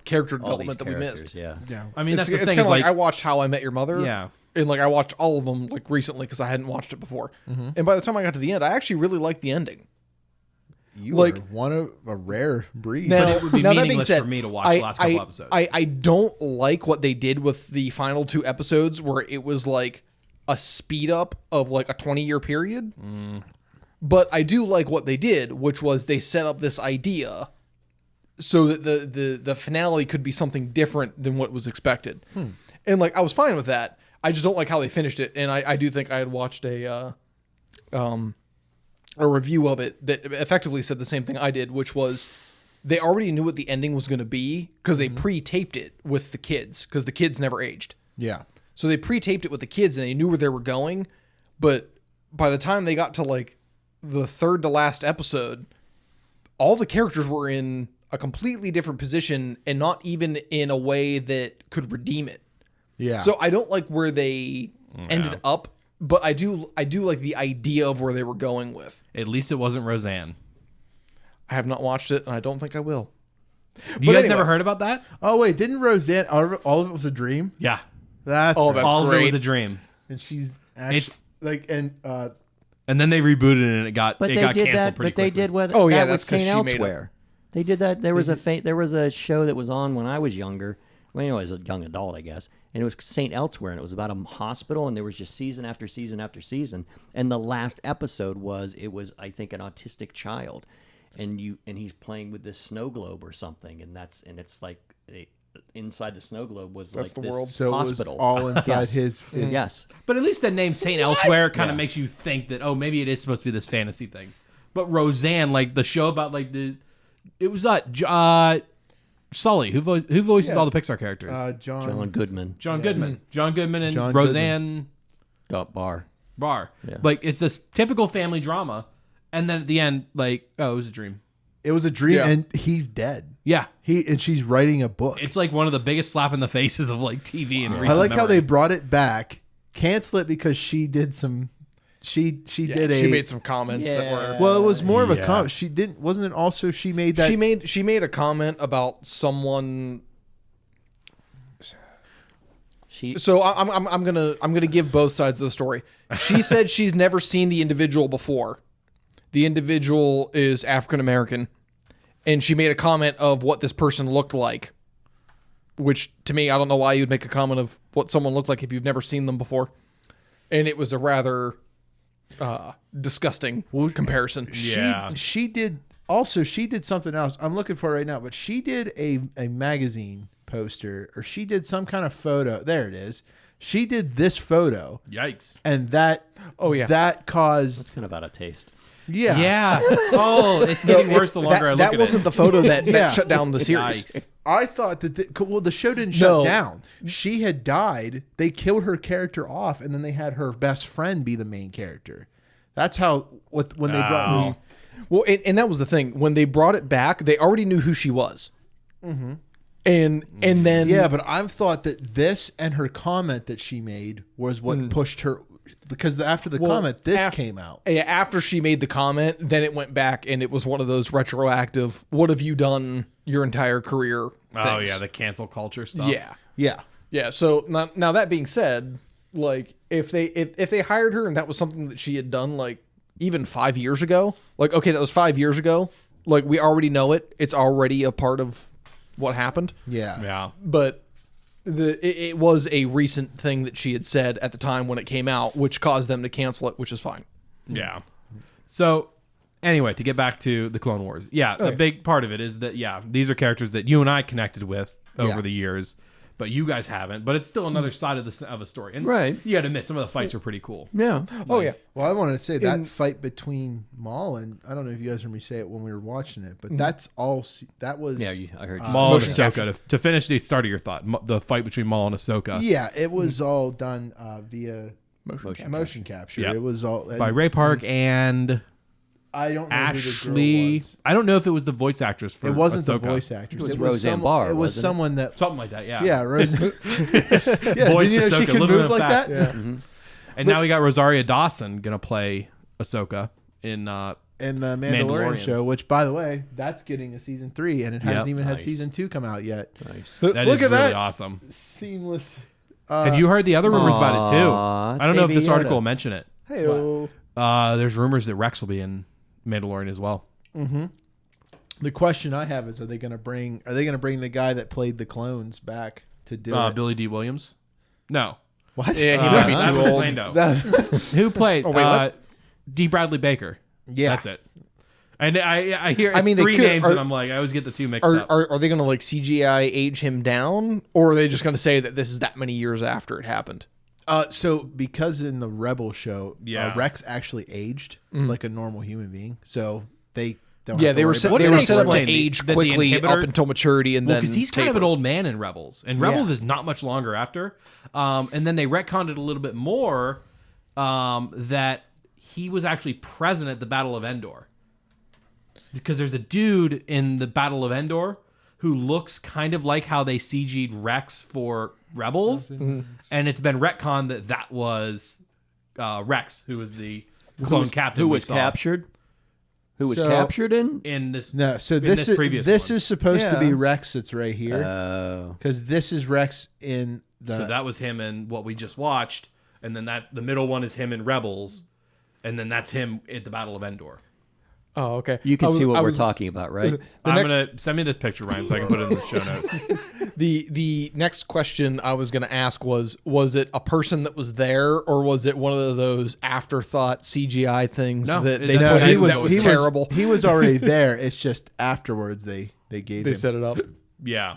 character All these development that we missed. characters, yeah. Yeah. I mean that's the It's thing kind is of like, like I watched How I Met Your Mother. yeah. And like I watched all of them like recently because I hadn't watched it before. And by the time I got to the end, I actually really liked the ending. You Like- were one of a rare breed. Now, it would be now that being meaningless said, for me to watch the last couple episodes. I don't like what they did with the final 2 episodes where it was like a speed up of like a 20-year period. But I do like what they did, which was they set up this idea so that the finale could be something different than what was expected. And like I was fine with that. I just don't like how they finished it. And I do think I had watched a review of it that effectively said the same thing I did, which was they already knew what the ending was going to be because they pre-taped it with the kids because the kids never aged. Yeah. So they pre-taped it with the kids and they knew where they were going. But by the time they got to like the third to last episode, all the characters were in a completely different position and not even in a way that could redeem it. Yeah. So I don't like where they ended up, but I do like the idea of where they were going with. At least it wasn't Roseanne. I have not watched it and I don't think I will. You guys anyway. never heard about that? oh wait, didn't Roseanne? All of it was a dream. Yeah. That's Oh, right. that's All of it great. was a dream. And she's actually It's- like And then they rebooted it and it got But it they got did canceled that. pretty But they quickly. did with Oh, yeah, that with that's 'cause Saint she made it. Elsewhere. They did that. There was a show that was on when I was younger. Well, I was a young adult, I guess, and it was Saint Elsewhere, and it was about a hospital, and there was just season after season after season, and the last episode was I think an autistic child, and he's playing with this snow globe or something, and it's like inside the snow globe was That's like the this world. so hospital. it was all inside Yes. his. Yes. But at least the name Saint Elsewhere kind of Yeah. makes you think that maybe it is supposed to be this fantasy thing. But Roseanne, like the show about like it was Sully who voices all the Pixar characters. John Goodman. John Goodman and John Roseanne Barr. Barr. Yeah. Like it's this typical family drama, and then at the end, like it was a dream. It was a dream, Yeah. and he's dead. Yeah, And she's writing a book. it's like one of the biggest slap in the faces of like TV and I like how they brought it back, cancel it because she did some. She made some comments that were. Well, it was more of a Yeah. She didn't. Wasn't it also she made that? She made a comment about someone. So I'm gonna give both sides of the story. She said she's never seen the individual before. The individual is African American, and she made a comment of what this person looked like. Which to me, I don't know why you'd make a comment of what someone looked like if you've never seen them before. And it was a rather disgusting comparison. Yeah. She did something else. I'm looking for it right now, but she did a magazine poster, or she did some kind of photo. There it is. She did this photo, Yikes. and that that caused It's kind of out of taste. Yeah. Oh, it's getting worse the longer I look at it. That wasn't the photo that Yeah. shut down the series. Yikes. I thought that the show didn't shut No. down. She had died. They killed her character off, and then they had her best friend be the main character. That's how when they brought me. Well, and that was the thing. When they brought it back, they already knew who she was. Mm-hmm. And then Yeah, but I've thought that this and her comment that she made was what pushed her, because after the comment, this came out. After she made the comment, then it went back, and it was one of those retroactive. What have you done your entire career? Oh things. yeah, the cancel culture stuff. Yeah. Yeah. So now that being said, like if they hired her and that was something that she had done like even 5 years ago, like okay, that was 5 years ago. Like we already know it. It's already a part of what happened. Yeah. Yeah. But it was a recent thing that she had said at the time when it came out, which caused them to cancel it, which is fine. Yeah. So, anyway, to get back to the Clone Wars, a big part of it is that these are characters that you and I connected with over the years, but you guys haven't. But it's still another side of a story, and Right. you got to admit some of the fights are pretty cool. Yeah. Oh yeah. Well, I wanted to say that fight between Maul and I don't know if you guys heard me say it when we were watching it, but that's all. That was Yeah, I heard you. Maul and Motion Ahsoka. To finish the start of your thought, the fight between Maul and Ahsoka Yeah, it was all done via Motion capture. Yeah. It was all by Ray Park and I don't know who the Ashley. girl was. I don't know if it was the voice actress for It wasn't Ahsoka. the voice actress. It was Roseanne Barr, It was wasn't it? someone that. Something like that. Yeah. Yeah, Roseanne. Voice Did you know Ahsoka, she could living move in like fact. that? Yeah. And now we got Rosario Dawson gonna play Ahsoka in the Mandalorian Mandalorian. show, which, by the way, that's getting a season 3, and it hasn't even had Nice. season 2 come out yet. Nice. That Look is at really that. awesome. Seamless. Have you heard the other rumors about it too? Aw, I don't know if Baby this article Yoda. will mention it. Hey, There's rumors that Rex will be in Mandalorian as well. the question I have is: Are they going to bring the guy that played the clones back to do it? Billy D. Williams? No. What? Yeah, he might be that too was old. Lando. That- Who played? Oh, wait, what? D. Bradley Baker. yeah, That's it. And I hear I mean, they 3 could- names, are- and I'm like, I always get the 2 mixed up. Are they going to like CGI age him down, or are they just going to say that this is that many years after it happened? So because in the Rebel show, Yeah. Rex actually aged like a normal human being, so they don't. Yeah, have to they were worry set, about What they did were they set up to explain? age That the quickly inhibitor- up until maturity, and Well, then because he's kind of taper. an old man in Rebels, and Rebels Yeah. is not much longer after. And then they retconned it a little bit more that he was actually present at the Battle of Endor. Because there's a dude in the Battle of Endor who looks kind of like how they CG'd Rex for Rebels, and it's been retconned that was Rex, who was the clone captain Who we was saw captured? Who was So- captured in? in this. No, so in this previous is one. supposed to be Yeah. Rex that's right here Oh. because this is Rex in the. So that was him in what we just watched, and then the middle one is him in Rebels, and then that's him at the Battle of Endor. Oh, okay. You can I see was- what I we're was- talking about, right? I'm next- gonna send me this picture, Ryan, so I can put it in the show notes. The next question I was going to ask was it a person that was there, or was it one of those afterthought CGI things No, that it they doesn't- put he in was- that was terrible? He was already there. It's just afterwards they gave They him. set it up. Yeah.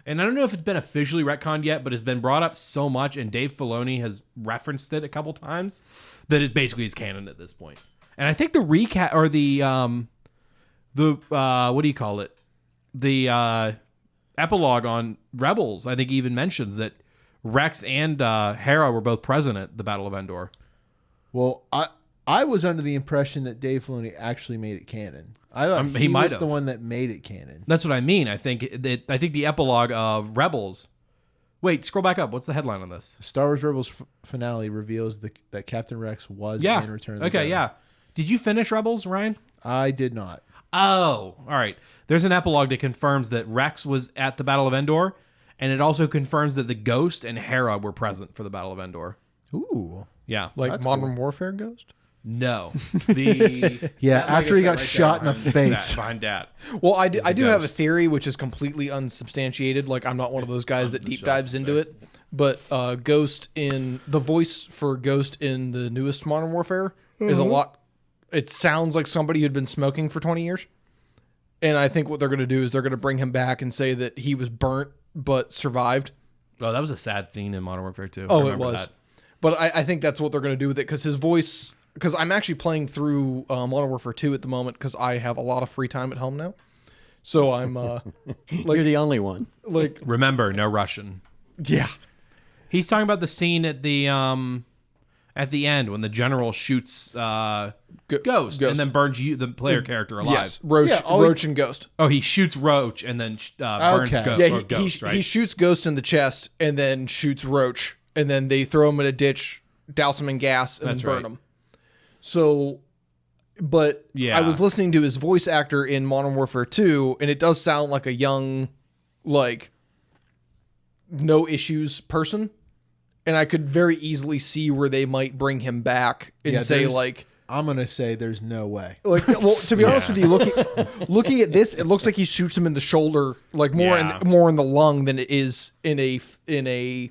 And I don't know if it's been officially retconned yet, but it's been brought up so much, and Dave Filoni has referenced it a couple times, that it basically is canon at this point. And I think the recap or the what do you call it? The epilogue on Rebels, I think even mentions that Rex and Hera were both present at the Battle of Endor. Well, I was under the impression that Dave Filoni actually made it canon. I thought he he might was have. the one that made it canon. That's what I mean. I think the epilogue of Rebels. Wait, scroll back up. What's the headline on this? Star Wars Rebels finale reveals that Captain Rex was Yeah. in Return of the Okay, Jedi. yeah. Did you finish Rebels, Ryan? I did not. Oh, all right. There's an epilogue that confirms that Rex was at the Battle of Endor, and it also confirms that the Ghost and Hera were present for the Battle of Endor. Ooh. Yeah. Like That's Modern Warfare Ghost? No. The Yeah, that after he Lego got set shot in the behind face. Dad, behind Dad. Well, I do have a Ghost. theory, which is completely unsubstantiated. Like, I'm not one of those guys that the deep shelf dives into space. it. But Ghost in the voice for Ghost in the newest Modern Warfare is a lot. It sounds like somebody who'd been smoking for 20 years. And I think what they're going to do is they're going to bring him back and say that he was burnt but survived. Oh, that was a sad scene in Modern Warfare 2. I Oh, it remember was. that. But I think that's what they're going to do with it because his voice. Because I'm actually playing through Modern Warfare 2 at the moment because I have a lot of free time at home now. So I'm You're the only one. like, Remember, no Russian. yeah. He's talking about the scene at the end when the general shoots Ghost and then burns the player character alive. Yes, Roach, Yeah, Roach and Ghost. Oh, he shoots Roach and then burns Okay. Ghost. Yeah, or he, Ghost, right? he shoots Ghost in the chest and then shoots Roach, and then they throw him in a ditch, douse him in gas, and That's burn right. him. So, but Yeah. I was listening to his voice actor in Modern Warfare 2, and it does sound like a young, like, no issues person. And I could very easily see where they might bring him back and Yeah, say, there's- like, I'm gonna say there's no way. well, to be honest with you, looking at this, it looks like he shoots him in the shoulder, like more Yeah. more in the lung than it is in a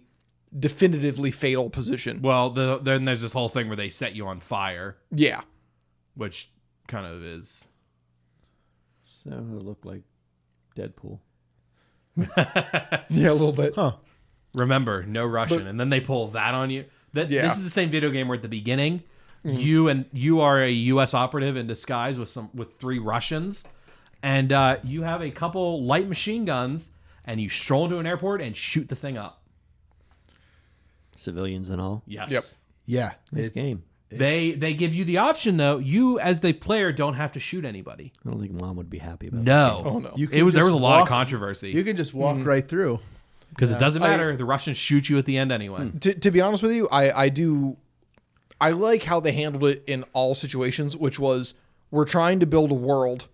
definitively fatal position. Well, then there's this whole thing where they set you on fire, Yeah, which kind of is. So it looked like Deadpool. yeah, a little bit. Huh. Remember, no Russian, and then they pull that on you. Yeah. This is the same video game where at the beginning, you are a U.S. operative in disguise with 3 Russians, and you have a couple light machine guns, and you stroll into an airport and shoot the thing up. Civilians and all. Yes. Yep. Yeah. Nice game. They give you the option though. You as the player don't have to shoot anybody. I don't think Mom would be happy about No. Oh, no. You There was just a lot of walk- controversy You can just walk right through. because it doesn't matter. The Russians shoot you at the end anyway. To be honest with you, I do I like how they handled it in all situations, which was we're trying to build a world.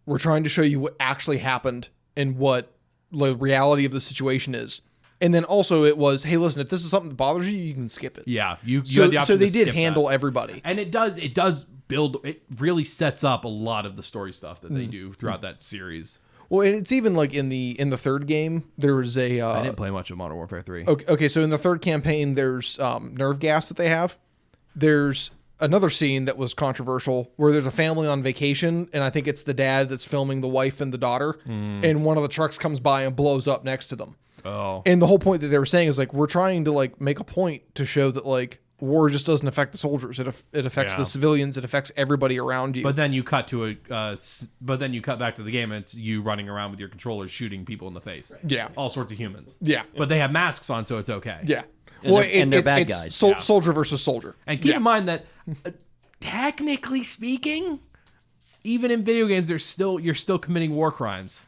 We're trying to show you what actually happened and what the reality of the situation is. And then also it was, hey, listen, if this is something that bothers you, you can skip it. Yeah, you So, had the option so they to did skip handle that. everybody. And it does build. It really sets up a lot of the story stuff that they do throughout that series. Well, and it's even like in the third game, there was a. I didn't play much of Modern Warfare 3. Okay, so in the third campaign, there's nerve gas that they have. There's another scene that was controversial where there's a family on vacation, and I think it's the dad that's filming the wife and the daughter, and one of the trucks comes by and blows up next to them. Oh. And the whole point that they were saying is like we're trying to like make a point to show that like war just doesn't affect the soldiers. It affects the civilians. It affects everybody around you. But then you cut to but then you cut back to the game, and it's you running around with your controllers shooting people in the face. Right. Yeah. All sorts of humans. Yeah. But they have masks on, so it's okay. Yeah. And they're bad guys. Soldier versus soldier. And keep in mind that technically speaking, even in video games, you're still committing war crimes.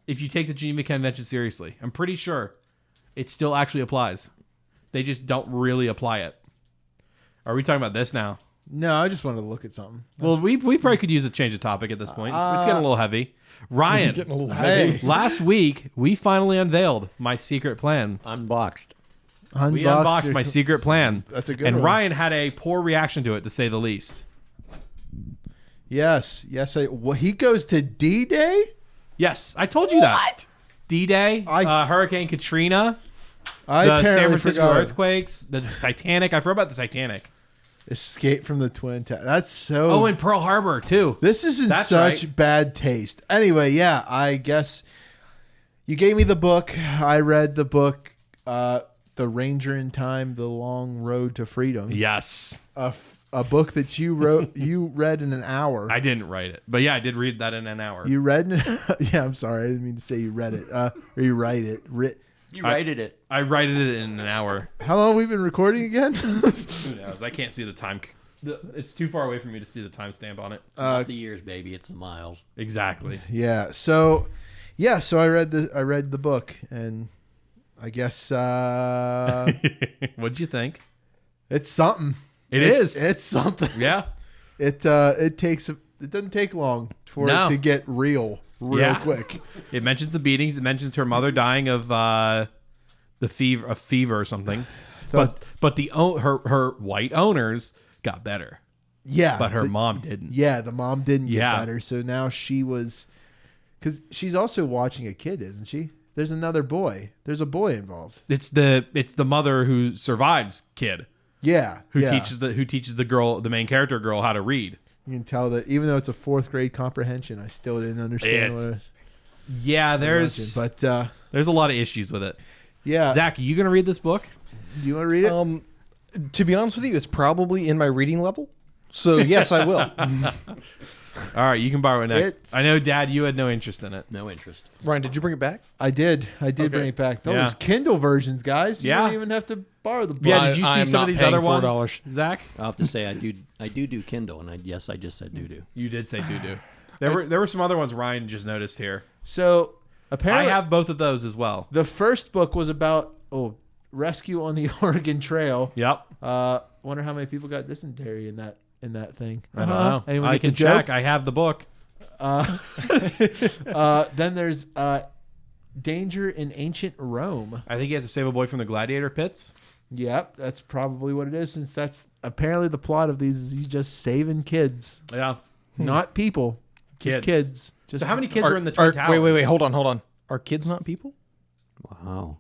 If you take the Geneva Convention seriously, I'm pretty sure it still actually applies. They just don't really apply it. Are we talking about this now? No, I just wanted to look at something. Well, we probably could use a change of topic at this point. It's getting a little heavy. Ryan, Getting a little Hey. last week we finally unveiled my secret plan. Unboxed. We unboxed my secret plan. That's a good And one. Ryan had a poor reaction to it, to say the least. Yes. He goes to D-Day? Yes, I told you that. D-Day, Hurricane Katrina, I the San apparently Francisco forgot. earthquakes, the Titanic. I forgot about the Titanic. Escape from the Twin Towers. That's so... Oh, and Pearl Harbor, too. This is in That's such right. bad taste. Anyway, yeah, I guess you gave me the book. I read the book, The Ranger in Time, The Long Road to Freedom. Yes. A book that you wrote, you read in an hour. I didn't write it. But yeah, I did read that in an hour. You read it? Yeah, I'm sorry. I didn't mean to say you read it. Or you write it. You rated it. I wrote it in an hour. How long have we been recording again? Who knows? I can't see the time. It's too far away for me to see the timestamp on it. Not the years, baby. It's the miles. Exactly. Yeah. So I read the book, and I guess What'd you think? it's something. It's something. Yeah. It doesn't take long for No. it to get real quick. It mentions the beatings. It mentions her mother dying of fever or something. But her white owners got better. Yeah. But her mom didn't. Yeah, the mom didn't get Yeah. better. So now she was, because she's also watching a kid, isn't she? There's another boy. There's a boy involved. It's the mother who survives kid Yeah. who yeah. teaches the girl, the main character girl, how to read. You can tell that even though it's a 4th grade comprehension, I still didn't understand It's- what. Yeah, there's But a lot of issues with it. yeah, Zach, are you gonna read this book? do you want to read it? To be honest with you, it's probably in my reading level. So yes, I will. All right, you can borrow it next. It's- I know, Dad, you had no interest in it. No interest. Ryan, did you bring it back? I did bring it back. Those Yeah. Kindle versions, guys. You Yeah. don't even have to borrow the book. Yeah, did you see I'm some not of these paying other ones, $4. Zach? I'll have to say I do Kindle, and I just said do. You did say doo-doo. There were some other ones Ryan just noticed here. So apparently, I have both of those as well. the first book was about rescue on the Oregon Trail. Yep. Wonder how many people got dysentery in that thing. I don't know. Anyone I get the can joke? check. I have the book. Then there's Danger in Ancient Rome. I think he has to save a boy from the gladiator pits. Yep, that's probably what it is, since that's apparently the plot of these is he's just saving kids. Yeah. Not people. Just kids. Just So how many kids are in the Twin Towers? Wait, hold on. Are kids not people? Wow.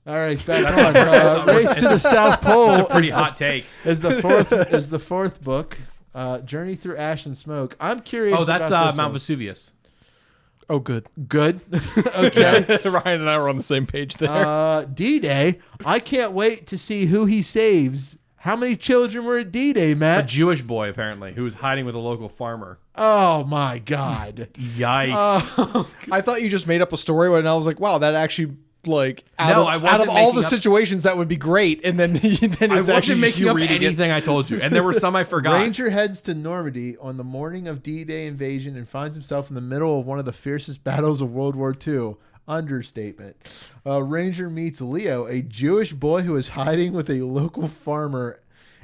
All right, back on. Race to the South Pole Pretty hot take. is the fourth book. Journey Through Ash and Smoke. I'm curious. Oh, that's about this Mount one. Vesuvius. Oh, good. Good. Okay. Ryan and I were on the same page there. D-Day. I can't wait to see who he saves. How many children were at D-Day, A Matt? Jewish boy, apparently, who was hiding with a local farmer. Oh my God. Yikes. I thought you just made up a story, and I was like, wow, that actually, like, I out of wasn't all the making up- situations, that would be great. And then, it's I actually wasn't just making you up reading it. anything I told you, and there were some I forgot. Ranger heads to Normandy on the morning of D-Day invasion and finds himself in the middle of one of the fiercest battles of World War II. Understatement. Ranger meets Leo, a Jewish boy who is hiding with a local farmer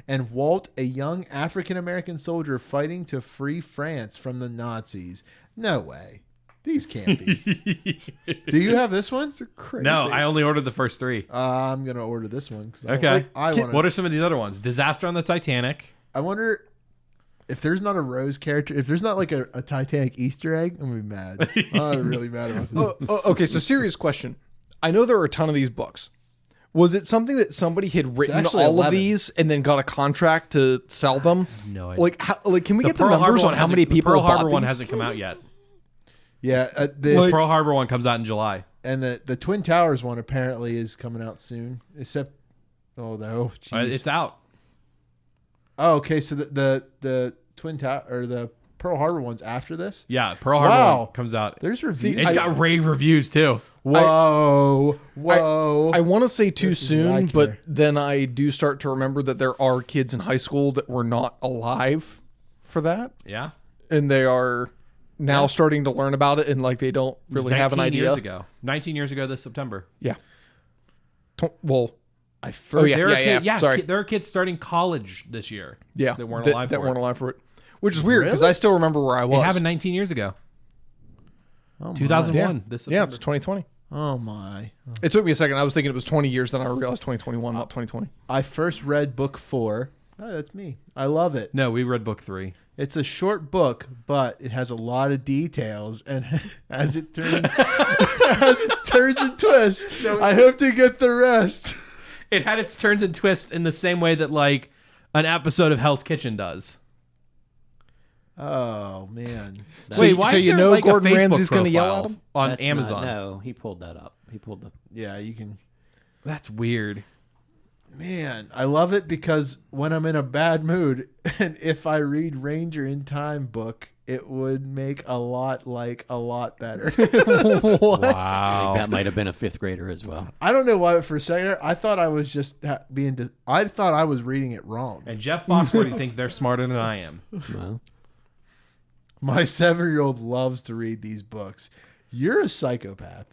and Walt, a young African-American soldier fighting to free France from the Nazis. No way. These can't be. Do you have this one? Crazy. No, I only ordered the first 3. I'm going to order this one. Okay. What are some of these other ones? Disaster on the Titanic. I wonder if there's not a Rose character, if there's not like a Titanic Easter egg, I'm going to be mad. I'm really mad about this. Okay, so serious question. I know there are a ton of these books. Was it something that somebody had written actually all 11. of these and then got a contract to sell them? No idea. Like, can we get the numbers on how many people The Pearl bought Harbor one these? hasn't come out yet. Yeah. The Pearl Harbor one comes out in July. And the Twin Towers one apparently is coming out soon. Except, oh no, geez. It's out. Oh, okay. So the Twin Tower or the Pearl Harbor one's after this. Yeah, Pearl Harbor Wow. one comes out. There's reviews. It's got rave reviews too. Whoa. I want to say too This is what I soon, but care. then I do start to remember that there are kids in high school that were not alive for that, Yeah. and they are now starting to learn about it, and like they don't really have an 19 idea. years ago. 19 years ago this September. Yeah. Well, I first. oh yeah, There are yeah, kids, Sorry. there are kids starting college this year. Yeah, that weren't alive that for weren't it. alive for it, which is weird because Really? I still remember where I It was. happened 19 years ago. Oh my. 2001. This September. Yeah, it's 2020. Oh my. It took me a second. I was thinking it was 20 years, then I realized 2021, not 2020. I first read book 4. Oh, that's me. I love it. No, we read book 3. It's a short book, but it has a lot of details, and as it turns, as it turns and twists, I hope to get the rest. It had its turns and twists in the same way that like an episode of Hell's Kitchen does. Oh man. Wait, why so is you there, know like, a Gordon Facebook Ramsay's going to yell profile at him? on That's Amazon? no, he pulled that up. He pulled the. Yeah, you can. That's weird. Man, I love it because when I'm in a bad mood, and if I read Ranger in Time book, it would make a lot better. Wow. That might have been a 5th grader as well. I don't know why, but for a second, I thought I was just I thought I was reading it wrong. And Jeff Foxworthy thinks they're smarter than I am. Well, My 7-year-old loves to read these books. You're a psychopath.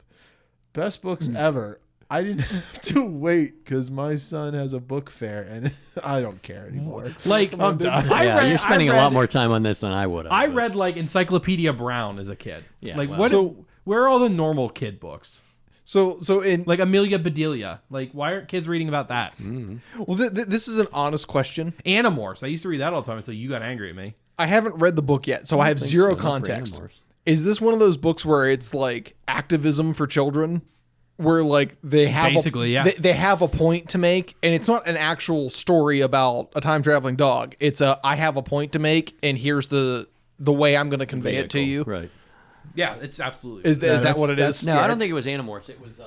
Best books ever. I didn't have to wait because my son has a book fair and I don't care anymore. Like I'm done. you're spending a lot more time on this than I would have. I read like Encyclopedia Brown as a kid. Yeah, like well. where are all the normal kid books? So in Like Amelia Bedelia. Like why aren't kids reading about that? well, this is an honest question. Animorphs. I used to read that all the time until you got angry at me. I haven't read the book yet, so I have think zero so, not for context. Animorphs. Is this one of those books where it's like activism for children, where like they have Basically, yeah. they have a point to make, and it's not an actual story about a time traveling dog. It's I have a point to make, and here's the way I'm going to convey it to you. Right. Yeah, it's absolutely Is that what it is? No, I don't think it was Animorphs. It was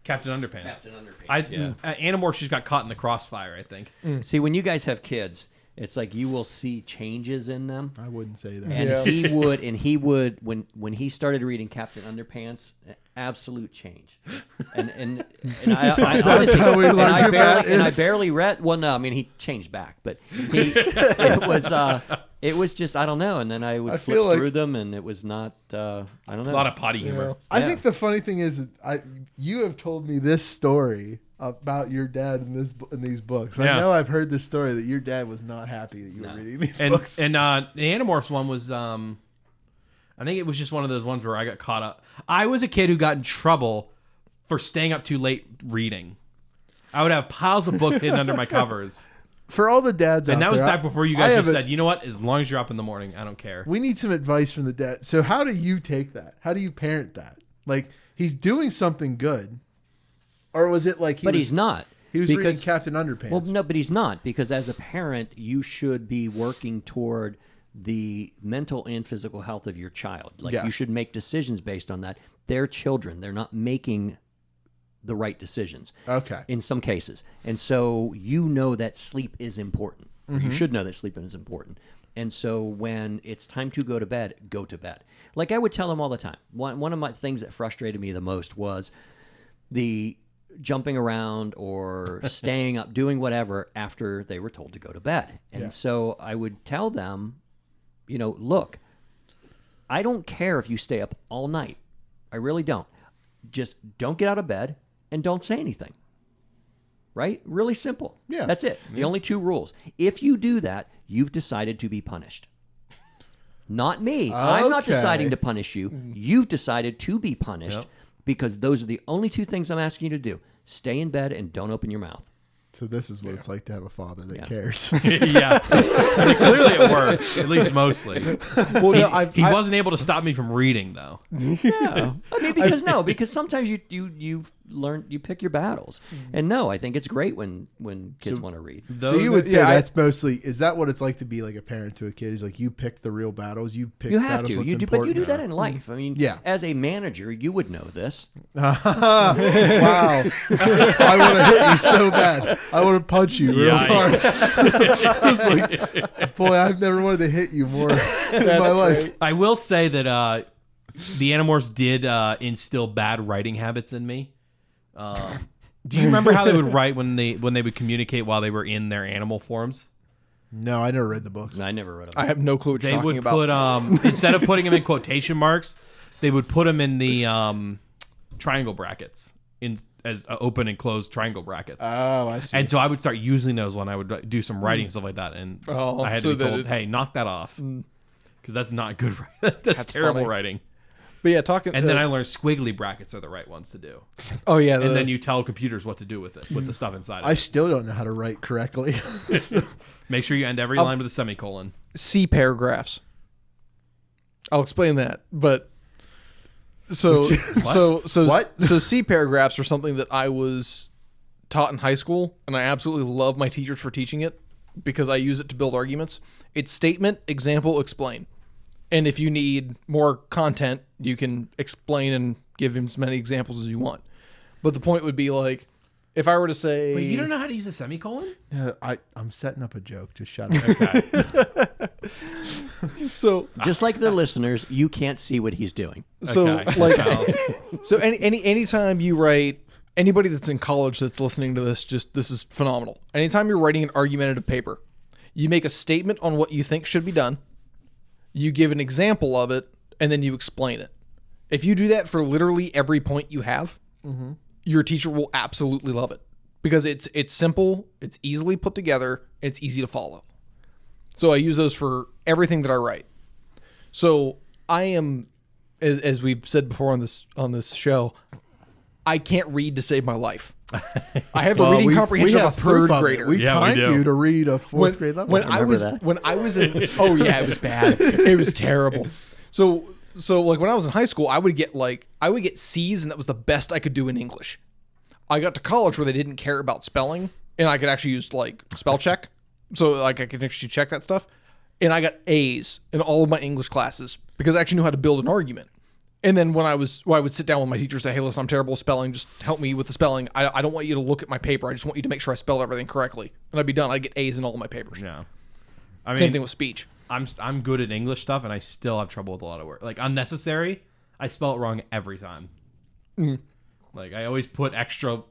Captain Underpants. Captain Underpants. Animorphs just got caught in the crossfire, I think. See, when you guys have kids, it's like you will see changes in them. I wouldn't say that. And Yeah. he would when he started reading Captain Underpants, absolute change. And I honestly, how we and learned I who that barely, and I is. barely read. Well, no, I mean he changed back, but it was just I don't know. And then I would I flip feel like- through them, and it was not. I don't know. A lot of potty humor. I Yeah. think the funny thing is that you have told me this story about your dad in these books. I Yeah. know I've heard this story that your dad was not happy that you were reading these And books. the Animorphs one was I think it was just one of those ones where I got caught up. I was a kid who got in trouble for staying up too late reading. I would have piles of books hidden under my covers. For all the dads out And that was there, back before you I guys have just a- said, you know what? As long as you're up in the morning, I don't care. we need some advice from the dad. So how do you take that? How do you parent that? Like he's doing something good, or was it like He's not. He was reading Captain Underpants. Well, no, but he's not, because as a parent, you should be working toward the mental and physical health of your child. Like Yeah. you should make decisions based on that. They're children. They're not making the right decisions Okay. in some cases. And so you know that sleep is important. Or Mm-hmm. you should know that sleep is important. And so when it's time to go to bed, go to bed. Like I would tell them all the time. One of my things that frustrated me the most was the jumping around or staying up, doing whatever after they were told to go to bed. And so I would tell them, look, I don't care if you stay up all night. I really don't. Just don't get out of bed and don't say anything. right? Really simple. Yeah. That's it. The only 2 rules. If you do that, you've decided to be punished. Not me. I'm not Okay. deciding to punish you. You've decided to be punished because those are the only 2 things I'm asking you to do. Stay in bed and don't open your mouth. So this is what it's like to have a father that cares. Yeah. Clearly it works, at least mostly. Well, no, He wasn't able to stop me from reading, though. Yeah. I mean, because sometimes you learn, you pick your battles. And no, I think it's great when kids want to read. So you would say that's mostly, is that what it's like to be like a parent to a kid? Is like you pick the real battles, you pick You have battles to. what's You do, but you important. do that in life. I mean, Yeah. as a manager, you would know this. Wow. I want to hit you so bad. I want to punch you real hard. It's like, boy, I've never wanted to hit you more in my life. I will say that the Animorphs did instill bad writing habits in me. Do you remember how they would write when they would communicate while they were in their animal forms? No, I never read the books. I never read them. I have no clue what you're They talking would about. put instead of putting them in quotation marks, they would put them in the triangle brackets as open and closed triangle brackets. Oh, I see. And so I would start using those when I would do some writing and stuff like that, and Oh, I had so to be told, that "Hey, knock that off," because that's not good. That's terrible funny. writing. But yeah, talking. And then I learned squiggly brackets are the right ones to do. Oh yeah, And then you tell computers what to do with it, with the stuff inside. I still don't know how to write correctly. Make sure you end every line with a semicolon. C paragraphs. I'll explain that, but so What? so C paragraphs are something that I was taught in high school, and I absolutely love my teachers for teaching it because I use it to build arguments. It's statement, example, explain. And if you need more content, you can explain and give him as many examples as you want. But the point would be like, if I were to say, Wait, you don't know how to use a semicolon? I'm setting up a joke. Just shut up. so Just like the listeners, you can't see what he's doing. so Okay. like so anytime you write, anybody that's in college that's listening to this, just this is phenomenal. Anytime you're writing an argumentative paper, you make a statement on what you think should be done. You give an example of it, and then you explain it. If you do that for literally every point you have, your teacher will absolutely love it because it's simple, it's easily put together, it's easy to follow. So I use those for everything that I write. So I am, as we've said before on this show, I can't read to save my life. I have a reading comprehension of a third grader. We Yeah, we timed do. you to read a fourth grade level. When I was in oh yeah, it was bad. It was terrible. So like when I was in high school, I would get C's, and that was the best I could do in English. I got to college where they didn't care about spelling, and I could actually use like spell check, so like I could actually check that stuff. And I got A's in all of my English classes because I actually knew how to build an argument. And then when I would sit down with my teacher and say, hey, listen, I'm terrible at spelling. Just help me with the spelling. I don't want you to look at my paper. I just want you to make sure I spelled everything correctly. And I'd be done. I'd get A's in all of my papers. Yeah. I mean, Same thing with speech. I'm good at English stuff, and I still have trouble with a lot of words. Like unnecessary, I spell it wrong every time. Like I always put extra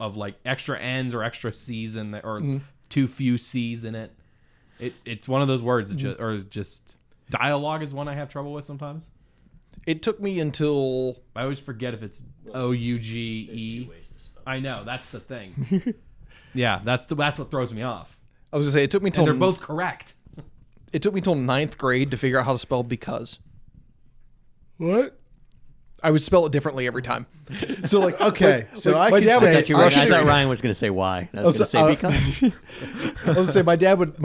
N's or extra C's in there, or too few C's in it. It's one of those words that just dialogue is one I have trouble with sometimes. It took me until I always forget if it's Ouge. I know, that's the thing. Yeah, that's what throws me off. I was gonna say it took me till And they're both correct. It took me till 9th grade to figure out how to spell because. What? I would spell it differently every time. So like Okay, so I my could dad would say get I thought Ryan was going to say why. I was going to say because. I was gonna say my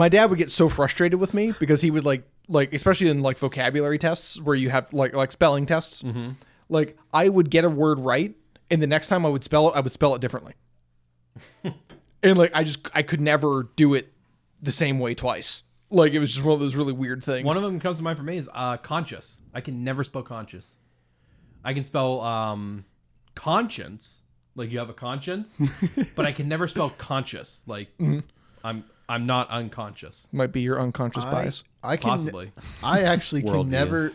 dad would get so frustrated with me because he would like especially in like vocabulary tests where you have like spelling tests. Like I would get a word right, and the next time I would spell it differently. And like I could never do it the same way twice. Like it was just one of those really weird things. One of them comes to mind for me is conscious. I can never spell conscious. I can spell conscience, like you have a conscience, but I can never spell conscious. Like I'm not unconscious. Might be your unconscious bias. I can Possibly. I actually can Worldview. never.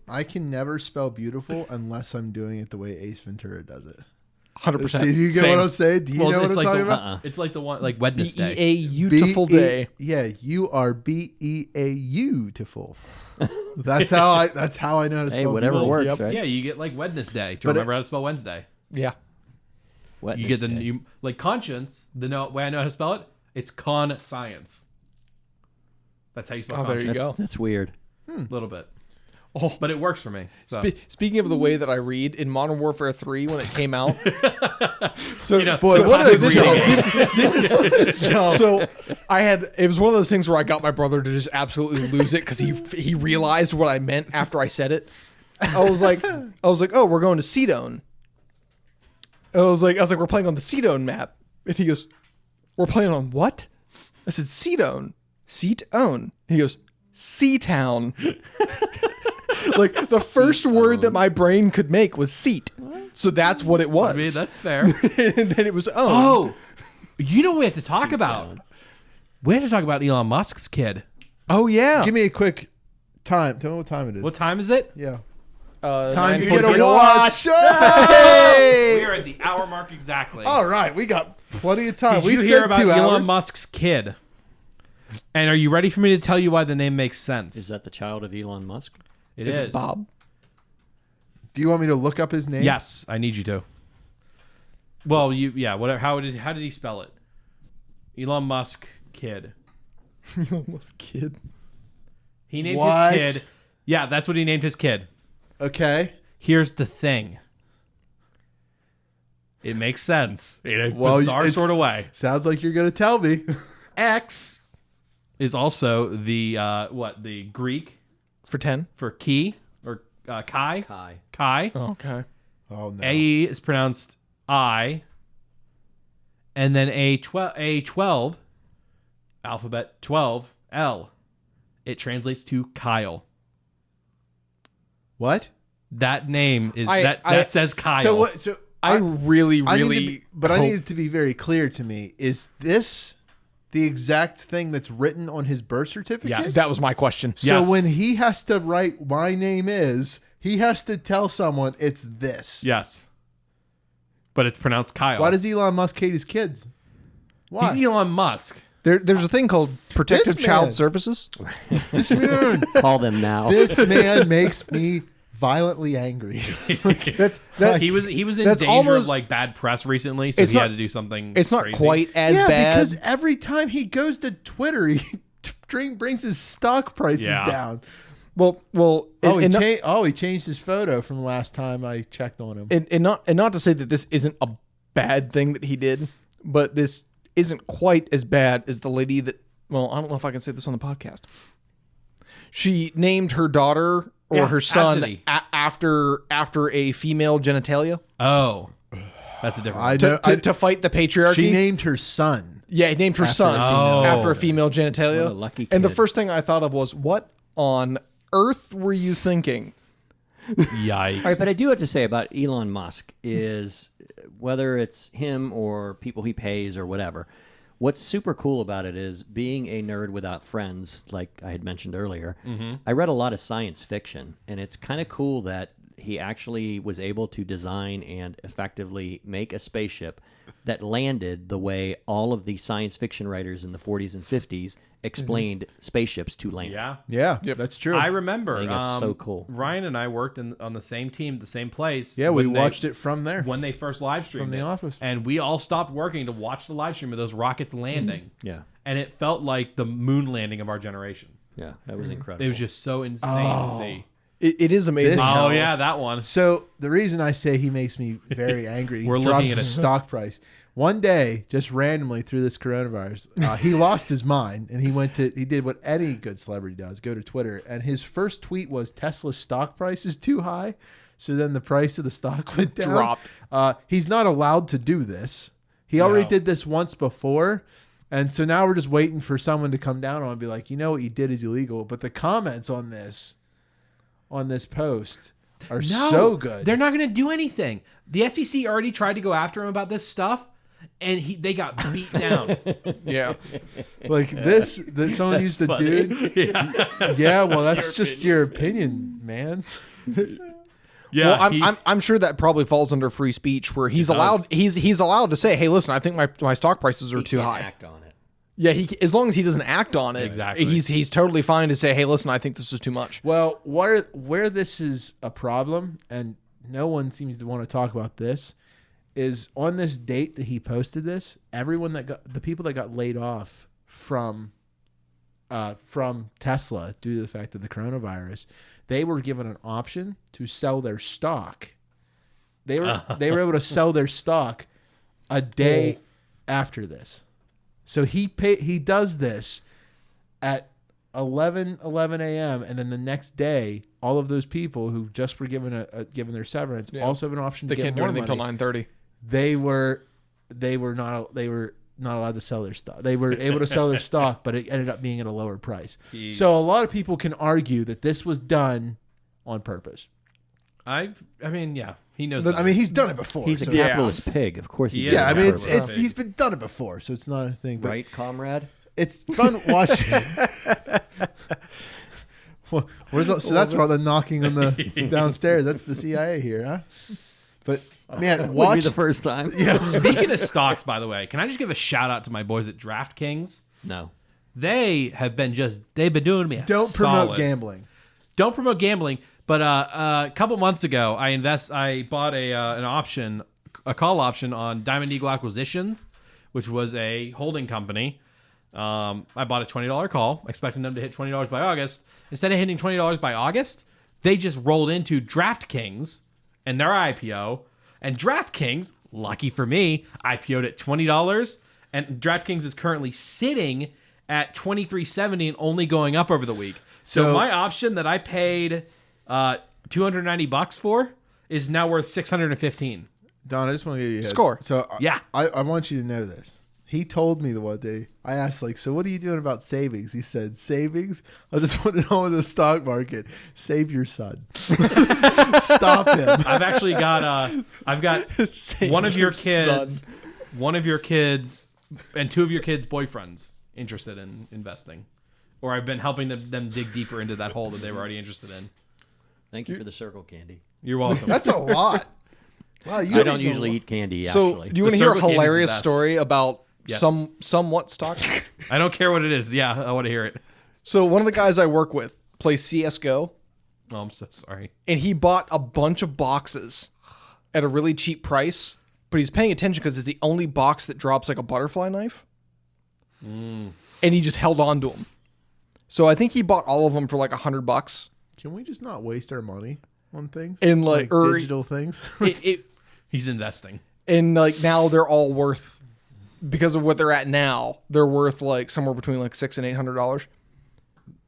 I can never spell beautiful unless I'm doing it the way Ace Ventura does it. 100%. See, do you get Same. what I'm saying? Do you know what I'm talking about? It's like the one like Wednesday. beautiful day. Yeah, you are beautiful. That's how I know how to spell. Hey, whatever beautiful. works, Yep. right? Yeah, you get like Wednesday to But remember how to spell Wednesday. Yeah. You get like conscience. The way I know how to spell it, it's con science. That's how you spell conscience. There you go. That's weird. A little bit. Oh. But it works for me. So. Speaking of the way that I read, in Modern Warfare 3 when it came out, so it was one of those things where I got my brother to just absolutely lose it because he realized what I meant after I said it. I was like, oh, we're going to Sedone. I was like, we're playing on the Sedone map, and he goes, we're playing on what? I said Sedone, Seat-own. He goes, Seatown. Like the first word that my brain could make was seat. So that's what it was. I mean, that's fair. And then it was own. Oh, you know what we have to talk about? We have to talk about Elon Musk's kid. Oh yeah. Give me a quick time. Tell me what time it is. What time is it? Yeah. Time you for get a a watch. We Hey! are at the hour mark exactly. All right, we got plenty of time. Did you hear about Elon Musk's kid? And are you ready for me to tell you why the name makes sense? Is that the child of Elon Musk? It is. it Bob? Do you want me to look up his name? Yes, I need you to. Well, whatever. How did he spell it? Elon Musk kid. Elon Musk kid. He named What? his kid. Yeah, that's what he named his kid. Okay. Here's the thing. It makes sense in a bizarre sort of way. Sounds like you're going to tell me. X is also the the Greek For 10. for key or chi. Chi. Oh, okay. Oh, no. A is pronounced I. And then A12, alphabet 12, L. It translates to Kyle. What? That name is I that says Kyle. So what? So I really I really I need it to be very clear to me. Is this the exact thing that's written on his birth certificate? Yes. that was my question. So Yes. when he has to write my name is, he has to tell someone it's this. Yes. But it's pronounced Kyle. Why does Elon Musk hate his kids? Why? He's Elon Musk. There's a thing called Protective This Child man. Services. This man, Call them now. this man makes me violently angry. He was in that's danger almost- of like bad press recently, so It's he not- had to do something. It's not crazy. quite as yeah, bad. because every time he goes to Twitter, he brings his stock prices Yeah. down. well, He changed his photo from last time I checked on him. and not to say that this isn't a bad thing that he did, but this isn't quite as bad as the lady that. Well, I don't know if I can say this on the podcast. She named her daughter or Yeah, her son Absidy. after a female genitalia Oh, that's a different. I one. know. to fight the patriarchy. She named her son. Yeah, he named her son a female. after a female genitalia. What a lucky And the kid. first thing I thought of was, what on earth were you thinking? Yikes! All right, but I do have to say about Elon Musk is whether it's him or people he pays or whatever, what's super cool about it is being a nerd without friends, like I had mentioned earlier. I read a lot of science fiction, and it's kind of cool that he actually was able to design and effectively make a spaceship that landed the way all of the science fiction writers in the 40s and 50s explained spaceships to land. Yeah. Yeah, that's true. I remember. I think that's so cool. Ryan and I worked on the same team, the same place. yeah, we when they- watched it from there. when they first live streamed From the it. office. and we all stopped working to watch the live stream of those rockets landing. Yeah. And it felt like the moon landing of our generation. Yeah, that was incredible. It was just so insane to see. It is amazing. This- Oh how- yeah, that one. So the reason I say he makes me very angry, We're he looking drops at his it. stock price. One day, just randomly through this coronavirus, he lost his mind and he did what any good celebrity does: go to Twitter. And his first tweet was Tesla's stock price is too high. So then the price of the stock went down. Dropped. He's not allowed to do this. He already No. did this once before. And so now we're just waiting for someone to come down on it and be like, you know what you did is illegal. But the comments on this post are so good. They're not going to do anything. The SEC already tried to go after him about this stuff, and they got beat down. Yeah. Like this, that someone used the dude. Yeah, well, that's just your opinion, man. Yeah, Well, I'm sure that probably falls under free speech, where he's does. allowed he's allowed to say, "Hey, listen, I think my stock prices are He too can't high." act on it. Yeah, as long as he doesn't act on it, Exactly. He's totally fine to say, "Hey, listen, I think this is too much." Well, where this is a problem, and no one seems to want to talk about this, is on this date that he posted this, the people that got laid off from Tesla due to the fact of the coronavirus, they were given an option to sell their stock. They were able to sell their stock a day after this. So he does this at 11 a.m. and then the next day, all of those people who just were given given their severance also have an option to get more money. They can't do anything until 9:30. They were not allowed to sell their stock. They were able to sell their stock, but it ended up being at a lower price. Jeez. So a lot of people can argue that this was done on purpose. I mean, yeah, he knows. I mean, he's done it before. He's a capitalist pig, of course. He I mean, he's been done it before, so it's not a thing. But right, comrade. It's fun watching. So that's why the knocking on the downstairs. That's the CIA here, huh? But man, would be the first time. Yeah. Speaking of stocks, by the way, can I just give a shout out to my boys at DraftKings? No, they've been doing me. Don't promote gambling. Don't promote gambling. But a couple months ago, I bought a call option on Diamond Eagle Acquisitions, which was a holding company. I bought a $20 call, expecting them to hit $20 by August. Instead of hitting $20 by August, they just rolled into DraftKings and their IPO. And DraftKings, lucky for me, IPO'd at $20. And DraftKings is currently sitting at $23.70 and only going up over the week. So my option that I paid $290 for is now worth $615. Don, I just want to give you a score. So yeah, I want you to know this. He told me the one day, I asked, so what are you doing about savings? He said, savings? I just want to know in the stock market. Save your son. Stop him. I've actually got, one of your kids, and two of your kids' boyfriends interested in investing. Or I've been helping them dig deeper into that hole that they were already interested in. Thank you for the circle candy. You're welcome. That's a lot. Wow, I don't usually eat candy, actually. So do you want to hear a hilarious story about somewhat stock? I don't care what it is. Yeah, I want to hear it. So one of the guys I work with plays CSGO. Oh, I'm so sorry. And he bought a bunch of boxes at a really cheap price, but he's paying attention because it's the only box that drops like a butterfly knife. And he just held on to them. So I think he bought all of them for like $100. Can we just not waste our money on things? And like digital things? He's investing. And like now they're all worth, because of what they're at now, they're worth like somewhere between like $600 and $800.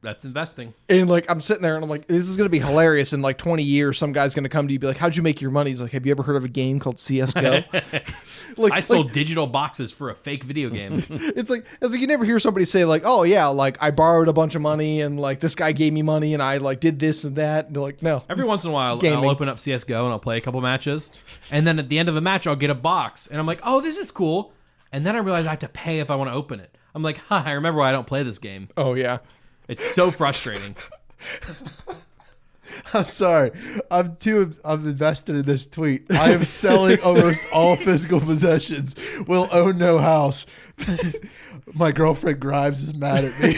That's investing. And like I'm sitting there and I'm like, this is gonna be hilarious. In like 20 years, some guy's gonna come to you and be like, how'd you make your money? He's like, have you ever heard of a game called CSGO? I sold digital boxes for a fake video game. It's like you never hear somebody say like, oh yeah, like I borrowed a bunch of money and like this guy gave me money and I like did this and that. And they're like, no. Every once in a while, I'll open up CSGO and I'll play a couple matches, and then at the end of the match, I'll get a box and I'm like, oh, this is cool. And then I realize I have to pay if I want to open it. I'm like, I remember why I don't play this game. Oh yeah. It's so frustrating. I'm sorry. I'm invested in this tweet. I am selling almost all physical possessions. Will own no house. My girlfriend Grimes is mad at me.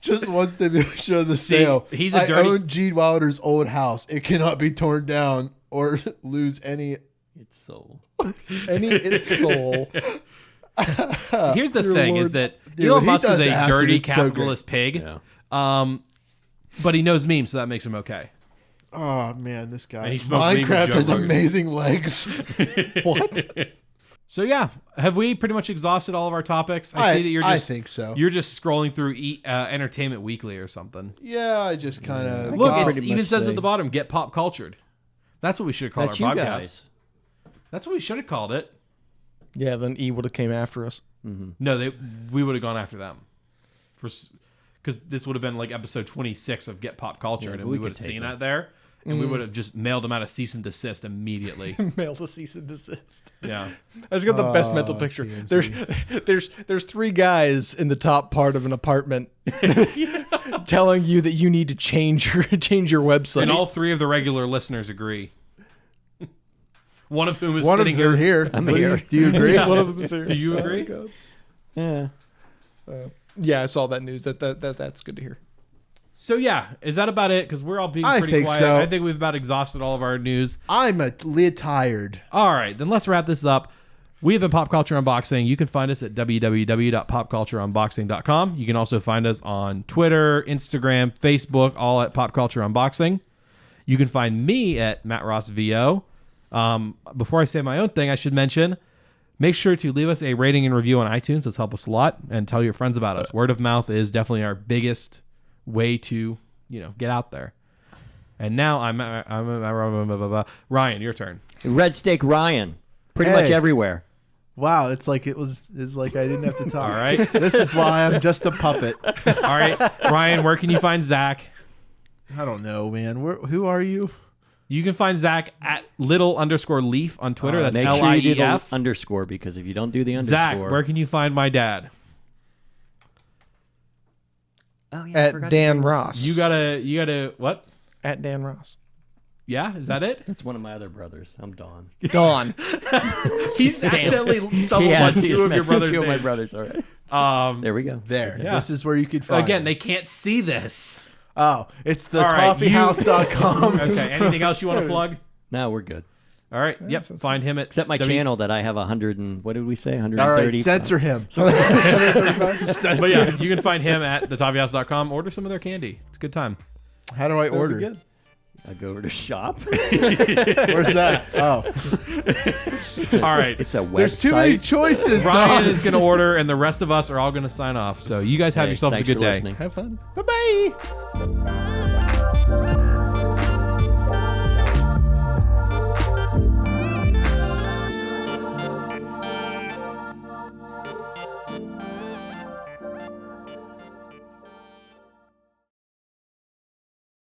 Just wants to show the sale. I own Gene Wilder's old house. It cannot be torn down or lose any its soul. Its soul. Here's the thing: is that Elon Musk is a dirty capitalist pig, but he knows memes, so that makes him okay. Oh man, this guy! And Minecraft has amazing legs. What? So yeah, have we pretty much exhausted all of our topics? I see that you're just. I think so. You're just scrolling through Entertainment Weekly or something. Yeah, I just kind of look. It even says at the bottom, "Get pop cultured." That's what we should call our podcast. Guys. That's what we should have called it. Yeah, then E would have came after us. Mm-hmm. No, we would have gone after them, because this would have been like episode 26 of Get Pop Cultured, and we would have seen that there, and we would have just mailed them out a cease and desist immediately. Mailed a cease and desist. Yeah, I just got the best mental picture. There's three guys in the top part of an apartment telling you that you need to change your website, and all three of the regular listeners agree. One of whom is sitting here. I'm here. Do you agree? Yeah. One of them is here. Do you agree? Yeah. Yeah, I saw that news. That's good to hear. So yeah, is that about it? Because we're all being I pretty think quiet. so. I think we've about exhausted all of our news. I'm a little tired. All right, then let's wrap this up. We have been Pop Culture Unboxing. You can find us at www.popcultureunboxing.com. You can also find us on Twitter, Instagram, Facebook, all at Pop Culture Unboxing. You can find me at Matt Ross VO. Before I say my own thing, I should mention, make sure to leave us a rating and review on iTunes. That's helped us a lot, and tell your friends about us. Word of mouth is definitely our biggest way to, get out there. And now I'm Ryan, your turn. Red Steak Ryan. Pretty much everywhere. Wow, it's like I didn't have to talk. All right. This is why I'm just a puppet. All right, Ryan, where can you find Zach? I don't know, man. Who are you? You can find Zach at _leaf on Twitter. That's Make sure you do the LIEF. underscore, because if you don't do the underscore... Zach, where can you find my dad? Oh, yeah, I At forgot Dan to do this. Ross. You gotta what? At Dan Ross. Yeah, is that it? That's one of my other brothers. I'm Don. Dawn. He's accidentally stumbled on two of your brothers' Two of my names. brothers, all right. There we go. There. Yeah. This is where you could find Again, it. they can't see this. Oh, it's the All right, toffeehouse.com. Okay, anything else you want to plug? No, we're good. All right, yep. Find him at Except my channel that I have 100 and... What did we say? 130? All right, censor him. But yeah, you can find him at thecoffeehouse.com. Order some of their candy. It's a good time. How do I order? Good. I go over to shop. Where's that? Oh, All right. It's a website. there's too many choices. Ryan Don. is going to order, and the rest of us are all going to sign off. So you guys have yourselves a Thanks good for day. listening. Have fun. Bye-bye.